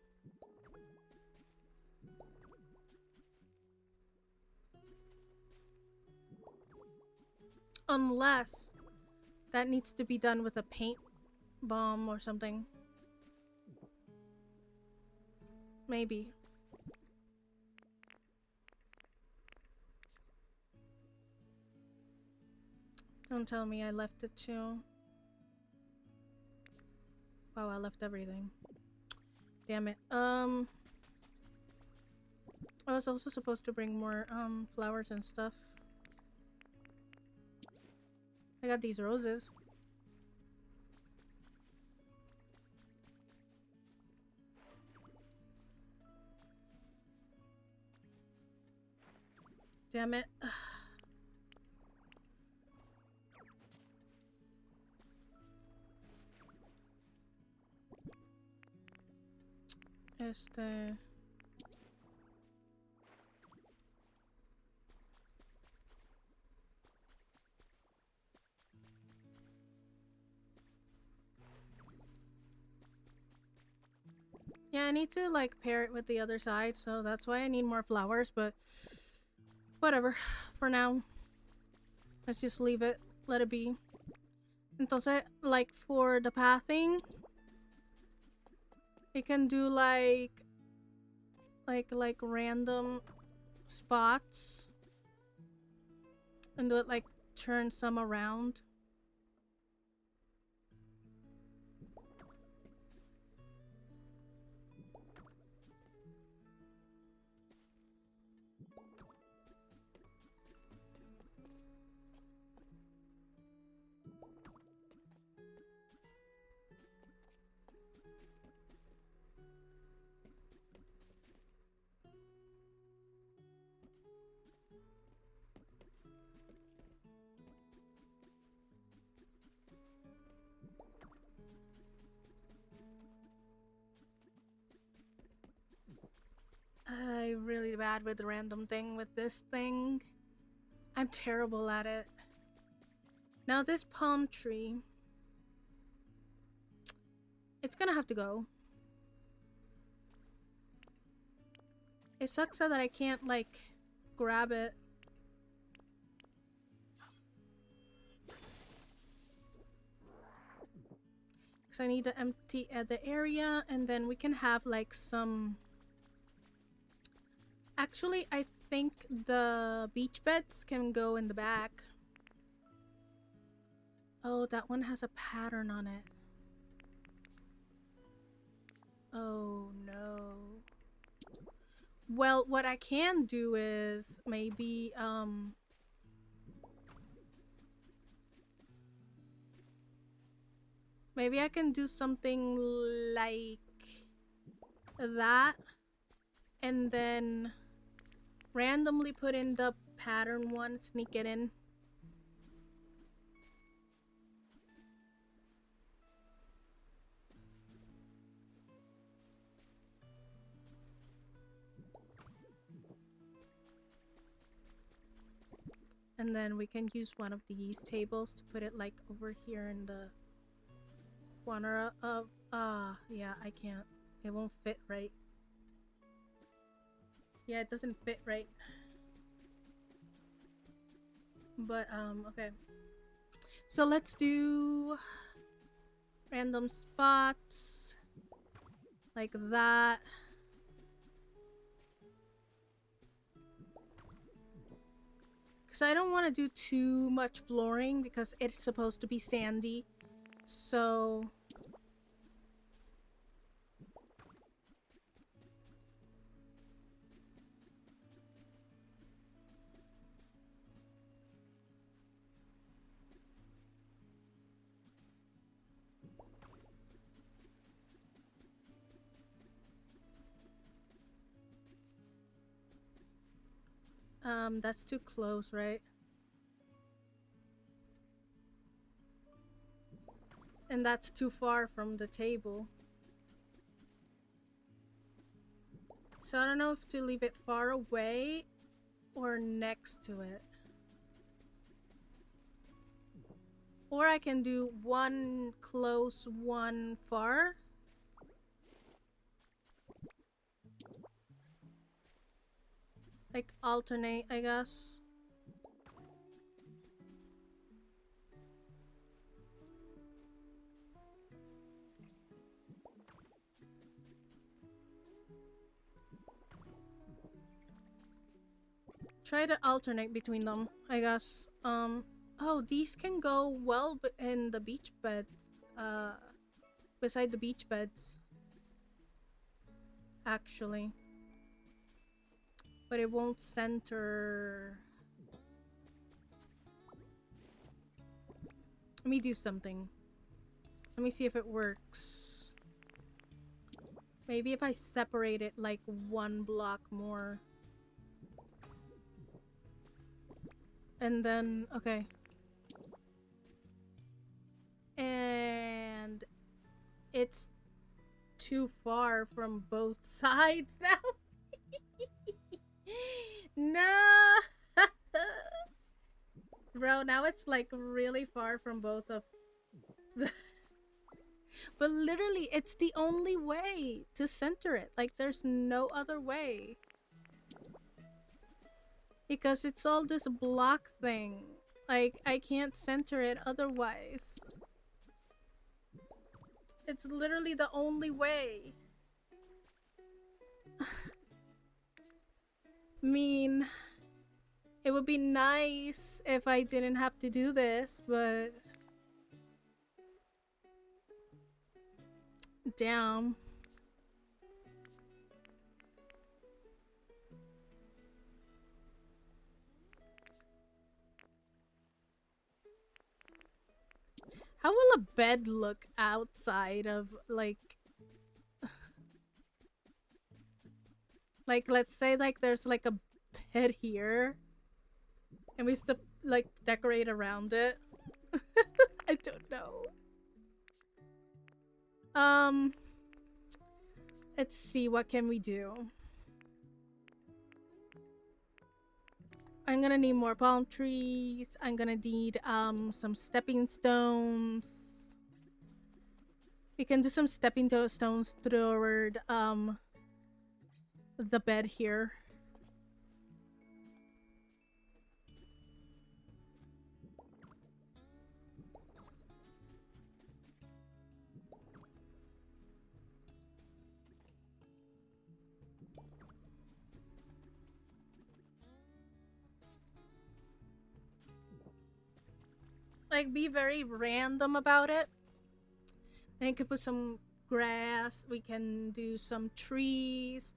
Unless that needs to be done with a paint bomb or something. Maybe. Don't tell me I left it too. Wow, I left everything. Damn it. I was also supposed to bring more flowers and stuff. I got these roses. Damn it. Este. Yeah, I need to like pair it with the other side, so that's why I need more flowers, but whatever. For now, let's just leave it. Let it be. Entonces, like for the pathing, it can do like random spots and do it like turn some around. I'm really bad with the random thing with this thing. I'm terrible at it. Now this palm tree, it's gonna have to go. It sucks that I can't like grab it. Because I need to empty the area and then we can have like some... Actually, I think the beach beds can go in the back. Oh, that one has a pattern on it. Oh no. Well, what I can do is maybe maybe I can do something like that and then randomly put in the pattern one, sneak it in. And then we can use one of these tables to put it like over here in the corner of... yeah, I can't. It won't fit right. Yeah, it doesn't fit right. But, okay. So let's do random spots like that. Because I don't want to do too much flooring because it's supposed to be sandy. So that's too close, right? And that's too far from the table. So I don't know if to leave it far away or next to it. Or I can do one close, one far. Like alternate, I guess. Try to alternate between them, I guess. Oh, these can go well in the beach bed. Beside the beach beds. Actually. But it won't center. Let me do something. Let me see if it works. Maybe if I separate it like one block more. And then, okay. And it's too far from both sides now. No! Bro, now it's like really far from both of the... But literally, it's the only way to center it. Like, there's no other way. Because it's all this block thing. Like, I can't center it otherwise. It's literally the only way. I mean, it would be nice if I didn't have to do this, but... Damn. How will a bed look outside of, like... Like, let's say, like, there's, like, a bed here. And we still, like, decorate around it. I don't know. Let's see, what can we do? I'm gonna need more palm trees. I'm gonna need, some stepping stones. We can do some stepping stones toward, the bed here. Like, be very random about it. And you can put some grass. We can do some trees.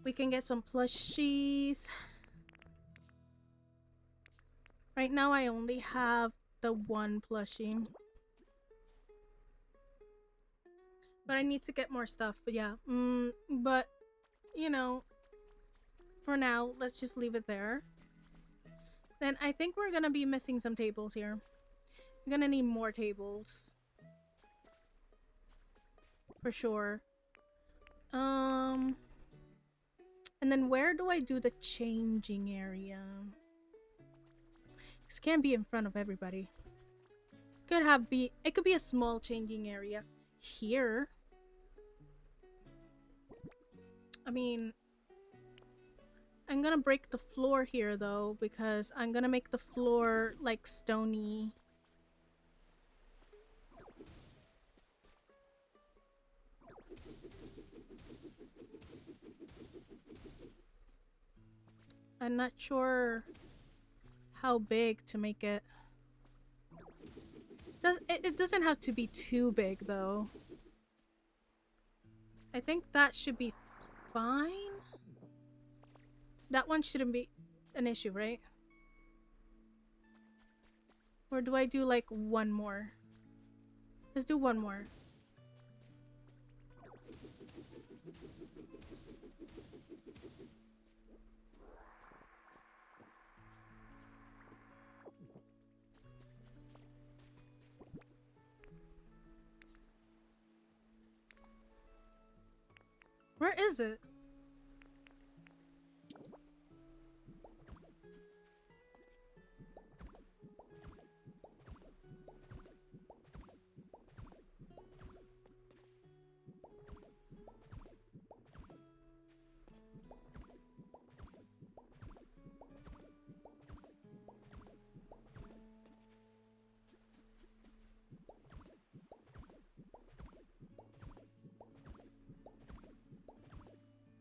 We can get some plushies. Right now, I only have the one plushie. But I need to get more stuff. But yeah. But, you know, for now, let's just leave it there. Then I think we're gonna be missing some tables here. We're gonna need more tables. For sure. And then where do I do the changing area? This can't be in front of everybody. It could be a small changing area here. I mean, I'm gonna break the floor here though, because I'm gonna make the floor like stony. I'm not sure how big to make it. It doesn't have to be too big though. I think that should be fine. That one shouldn't be an issue, right? Or do I do like one more? Let's do one more. Where is it?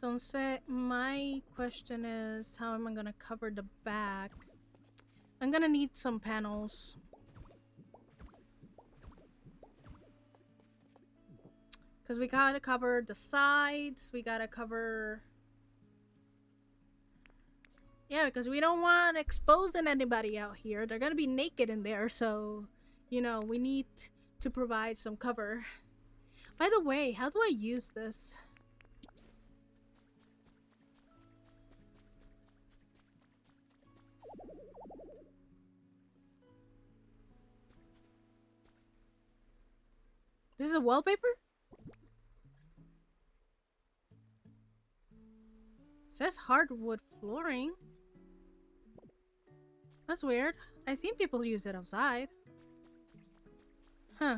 Don't say. My question is, how am I gonna cover the back? I'm gonna need some panels. Because we gotta cover the sides, we gotta cover... Yeah, because we don't want exposing anybody out here. They're gonna be naked in there, so... You know, we need to provide some cover. By the way, how do I use this? This is a wallpaper? It says hardwood flooring. That's weird. I've seen people use it outside. Huh.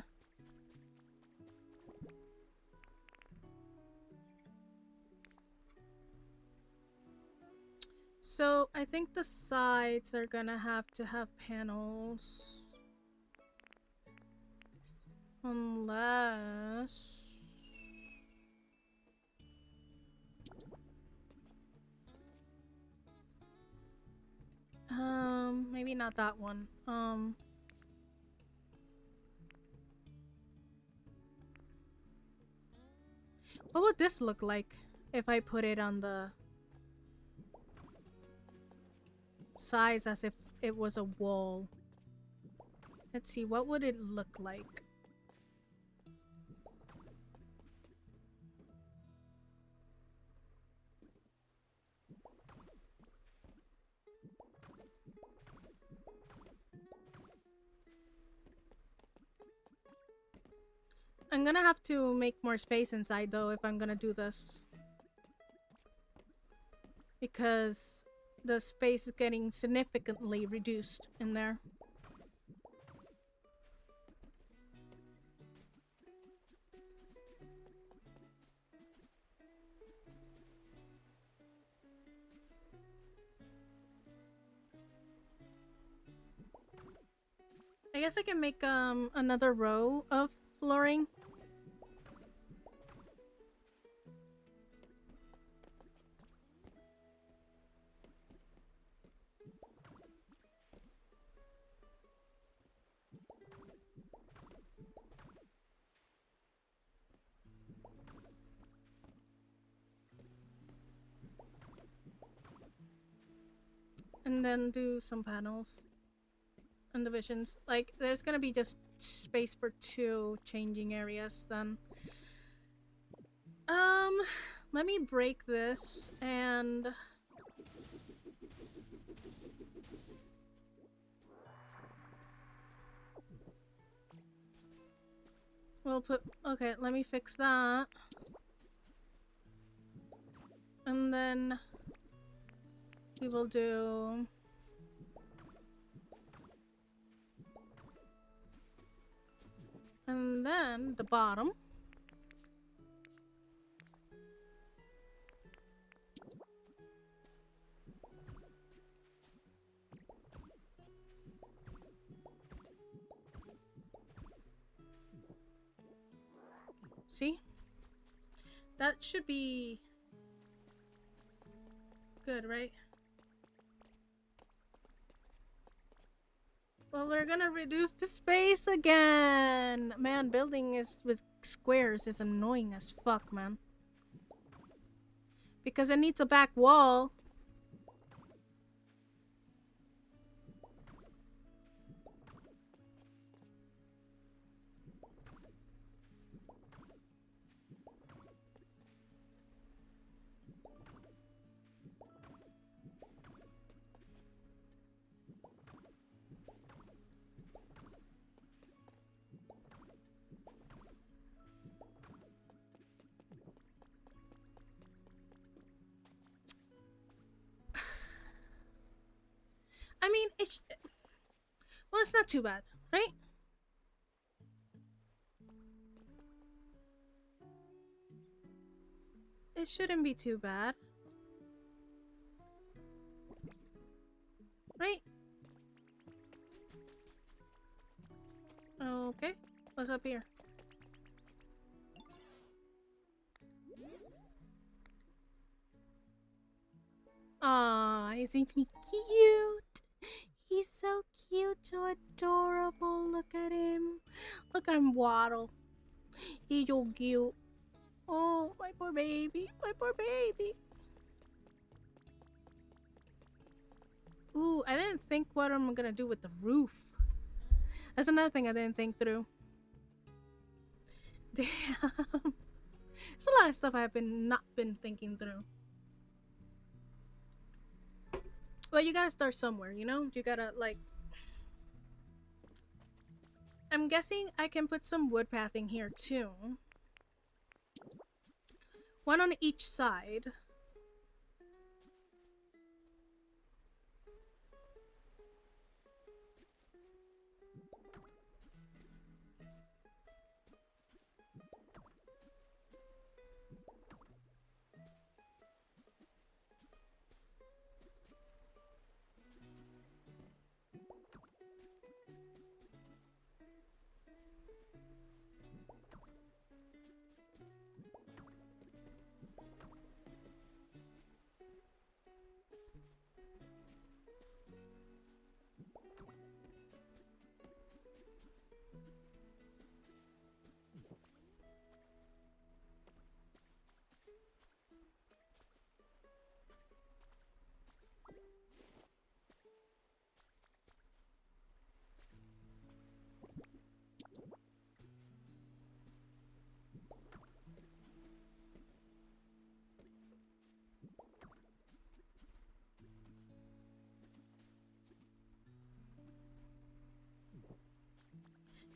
So, I think the sides are gonna have to have panels. Unless... maybe not that one. What would this look like if I put it on the sides as if it was a wall? Let's see, what would it look like? I'm gonna have to make more space inside though if I'm gonna do this. Because the space is getting significantly reduced in there. I guess I can make another row of flooring. And then do some panels and divisions. Like, there's gonna be just space for 2 changing areas then. Let me break this and... We'll put... Okay, let me fix that. And then... We will do... And then the bottom. See? That should be good, right? Well, we're gonna reduce the space again! Man, building is with squares is annoying as fuck, man. Because it needs a back wall. I mean, well, it's not too bad, right? It shouldn't be too bad. Right? Okay. What's up here? Aw, isn't he cute? He's so cute, so adorable. Look at him. Look at him waddle. He's so cute. Oh, my poor baby. My poor baby. Ooh, I didn't think what I'm gonna do with the roof. That's another thing I didn't think through. Damn. There's a lot of stuff I've not been thinking through. Well, you gotta start somewhere, you know? You gotta, like... I'm guessing I can put some wood pathing here, too. One on each side.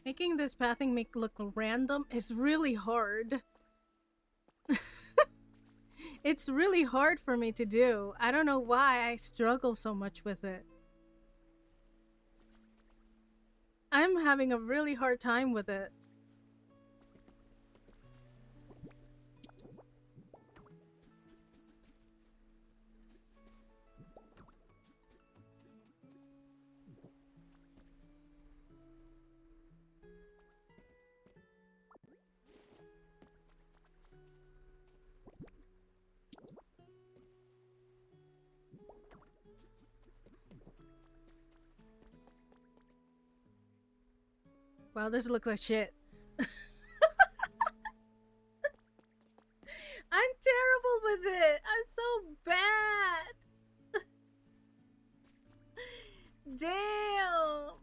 Making this pathing make look random is really hard. It's really hard for me to do. I don't know why I struggle so much with it. I'm having a really hard time with it. Wow, this looks like shit. I'm terrible with it. I'm so bad. Damn.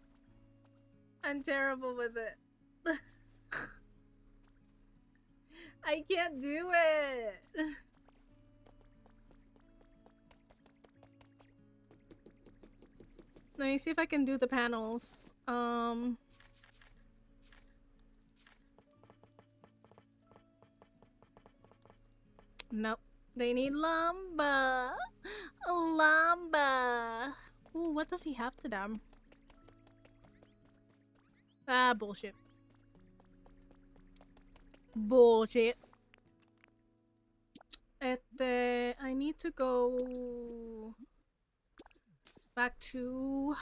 I'm terrible with it. I can't do it. Let me see if I can do the panels. Nope. They need lumber. Lumber. Ooh, what does he have to them? Ah, bullshit. Bullshit. I need to go back to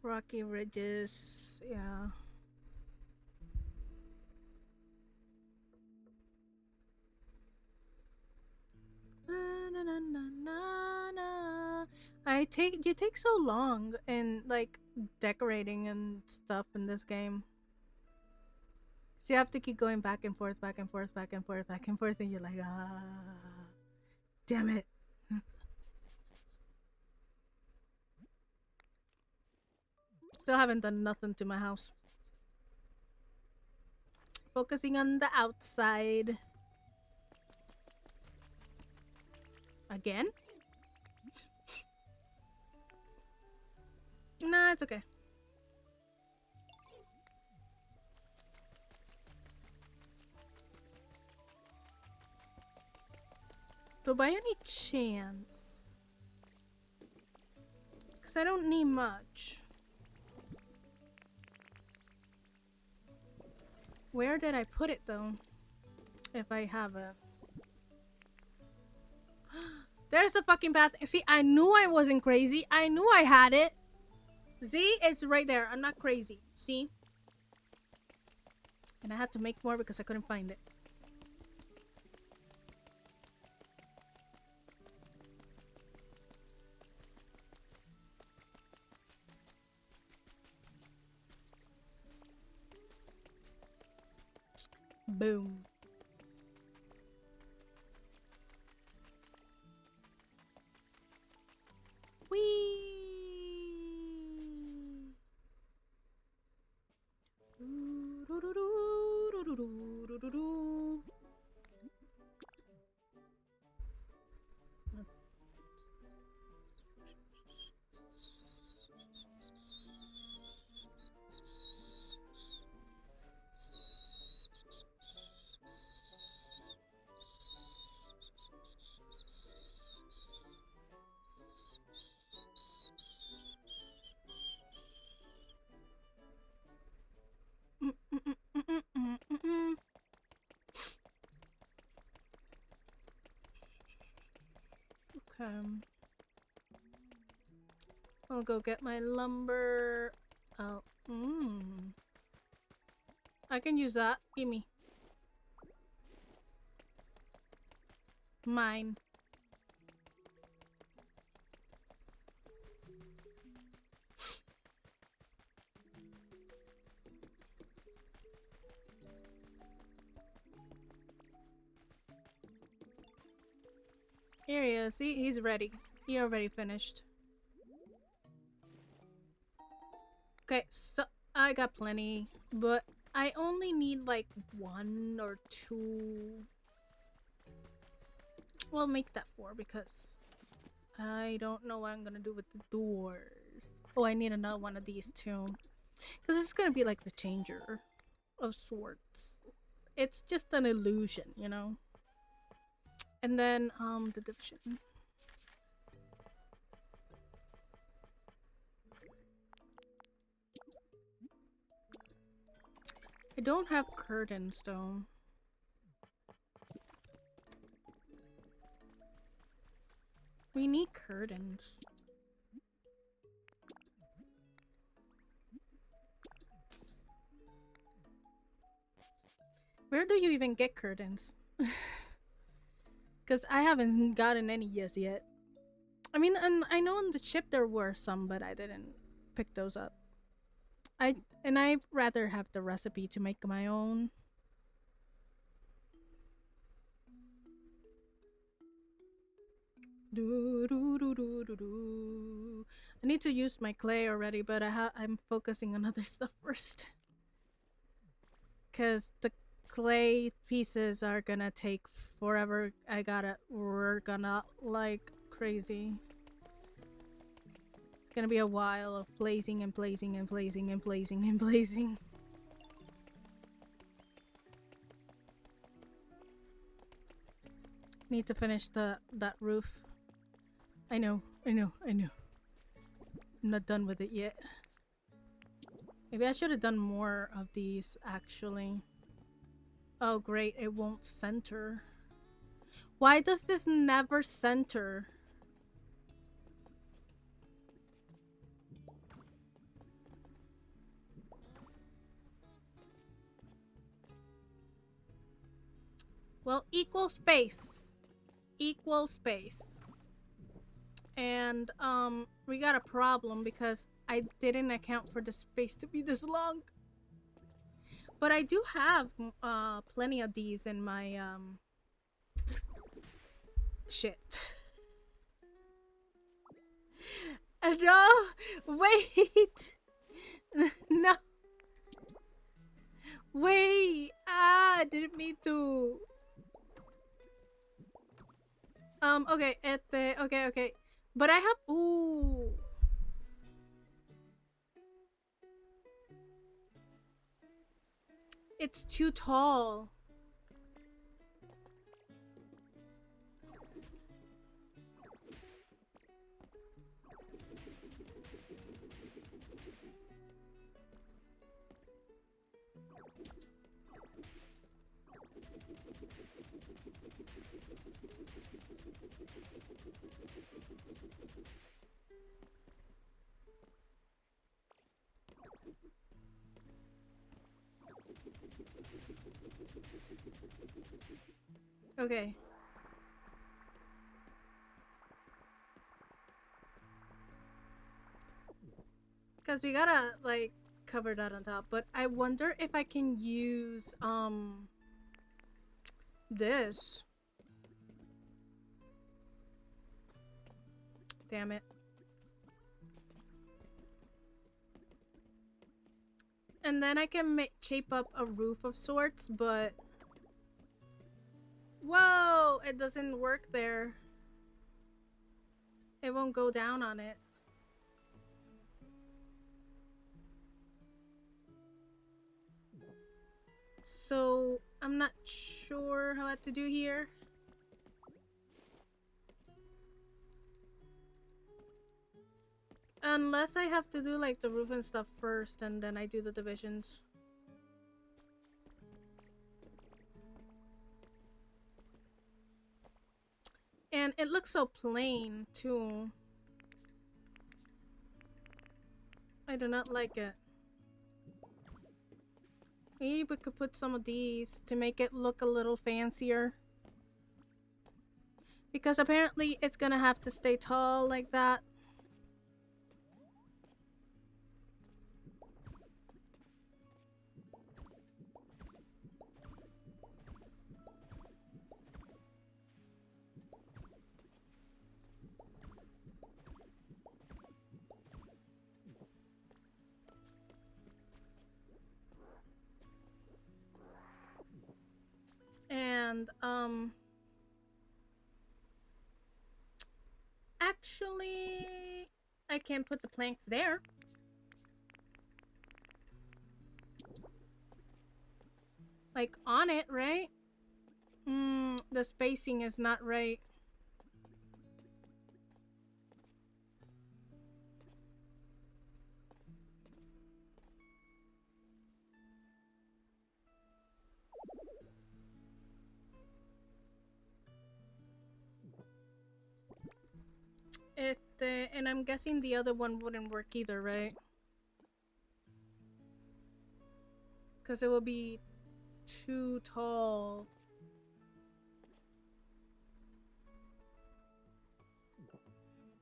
Rocky Ridges. Yeah. You take so long in like decorating and stuff in this game. So you have to keep going back and forth, back and forth, back and forth, back and forth, and you're like, damn it. Still haven't done nothing to my house. Focusing on the outside. Again? Nah, it's okay. So by any chance, because I don't need much. Where did I put it though? If I have it. There's the fucking path. See, I knew I wasn't crazy. I knew I had it. See, it's right there. I'm not crazy. See? And I had to make more because I couldn't find it. Boom. Whee! Okay. I'll go get my lumber. Oh, I can use that. Gimme. Mine. Here he is. See, he's ready. He already finished. Okay, so I got plenty, but I only need like 1 or 2. We'll make that 4 because I don't know what I'm gonna do with the doors. Oh, I need another one of these too. Because it's gonna be like the changer of sorts. It's just an illusion, you know? And then, the division. I don't have curtains though. We need curtains. Where do you even get curtains? Because I haven't gotten any yet. I mean, and I know on the ship there were some, but I didn't pick those up. I'd rather have the recipe to make my own. I need to use my clay already, but I'm focusing on other stuff first. Cause the clay pieces are gonna take forever. I gotta work on it like crazy. It's gonna be a while of blazing and blazing and blazing and blazing and blazing. Need to finish that roof. I know. I'm not done with it yet. Maybe I should have done more of these actually. Oh great, it won't center. Why does this never center? Well, equal space. equal space. And we got a problem because I didn't account for the space to be this long. But I do have plenty of these in my shit. No, wait. No. Wait. I didn't mean to. Okay, okay. But I have ooh. It's too tall. Okay. Because we gotta, like, cover that on top. But I wonder if I can use, this. Damn it. And then I can shape up a roof of sorts, but... Whoa! It doesn't work there. It won't go down on it. So, I'm not sure how to do here. Unless I have to do, like, the roof and stuff first, and then I do the divisions. And it looks so plain, too. I do not like it. Maybe we could put some of these to make it look a little fancier. Because apparently it's gonna have to stay tall like that. And, actually, I can put the planks there. Like, on it, right? The spacing is not right. And I'm guessing the other one wouldn't work either, right? Because it will be too tall.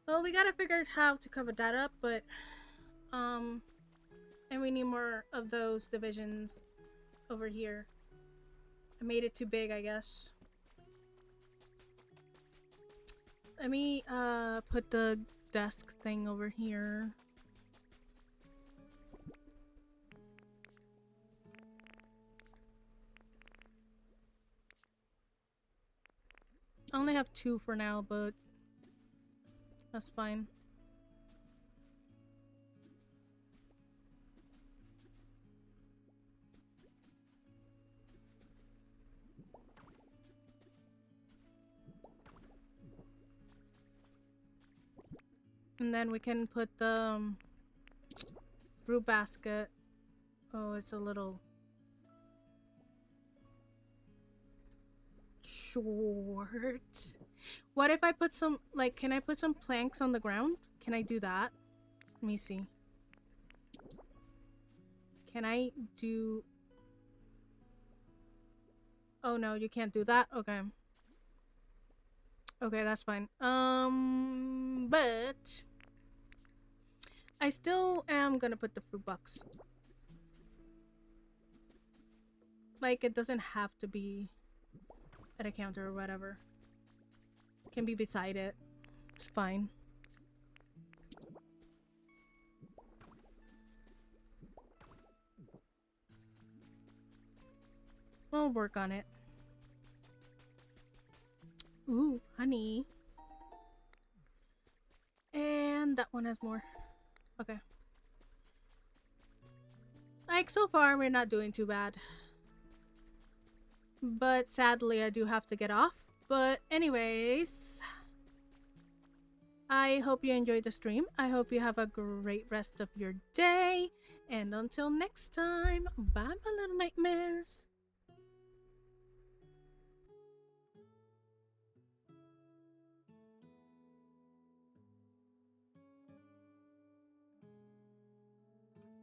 Well, we gotta figure out how to cover that up, but, and we need more of those divisions over here. I made it too big, I guess. Let me, put the desk thing over here. I only have 2 for now, but that's fine. And then we can put the fruit basket. Oh, it's a little short. What if I put some, like, can I put some planks on the ground? Can I do that? Let me see. Can I do... Oh no, you can't do that? Okay. Okay, that's fine. But I still am gonna put the fruit box. Like, it doesn't have to be at a counter or whatever. It can be beside it. It's fine. We'll work on it. Ooh, honey. And that one has more. Okay. Like, so far, we're not doing too bad. But sadly, I do have to get off. But anyways, I hope you enjoyed the stream. I hope you have a great rest of your day. And until next time, bye, my little nightmares.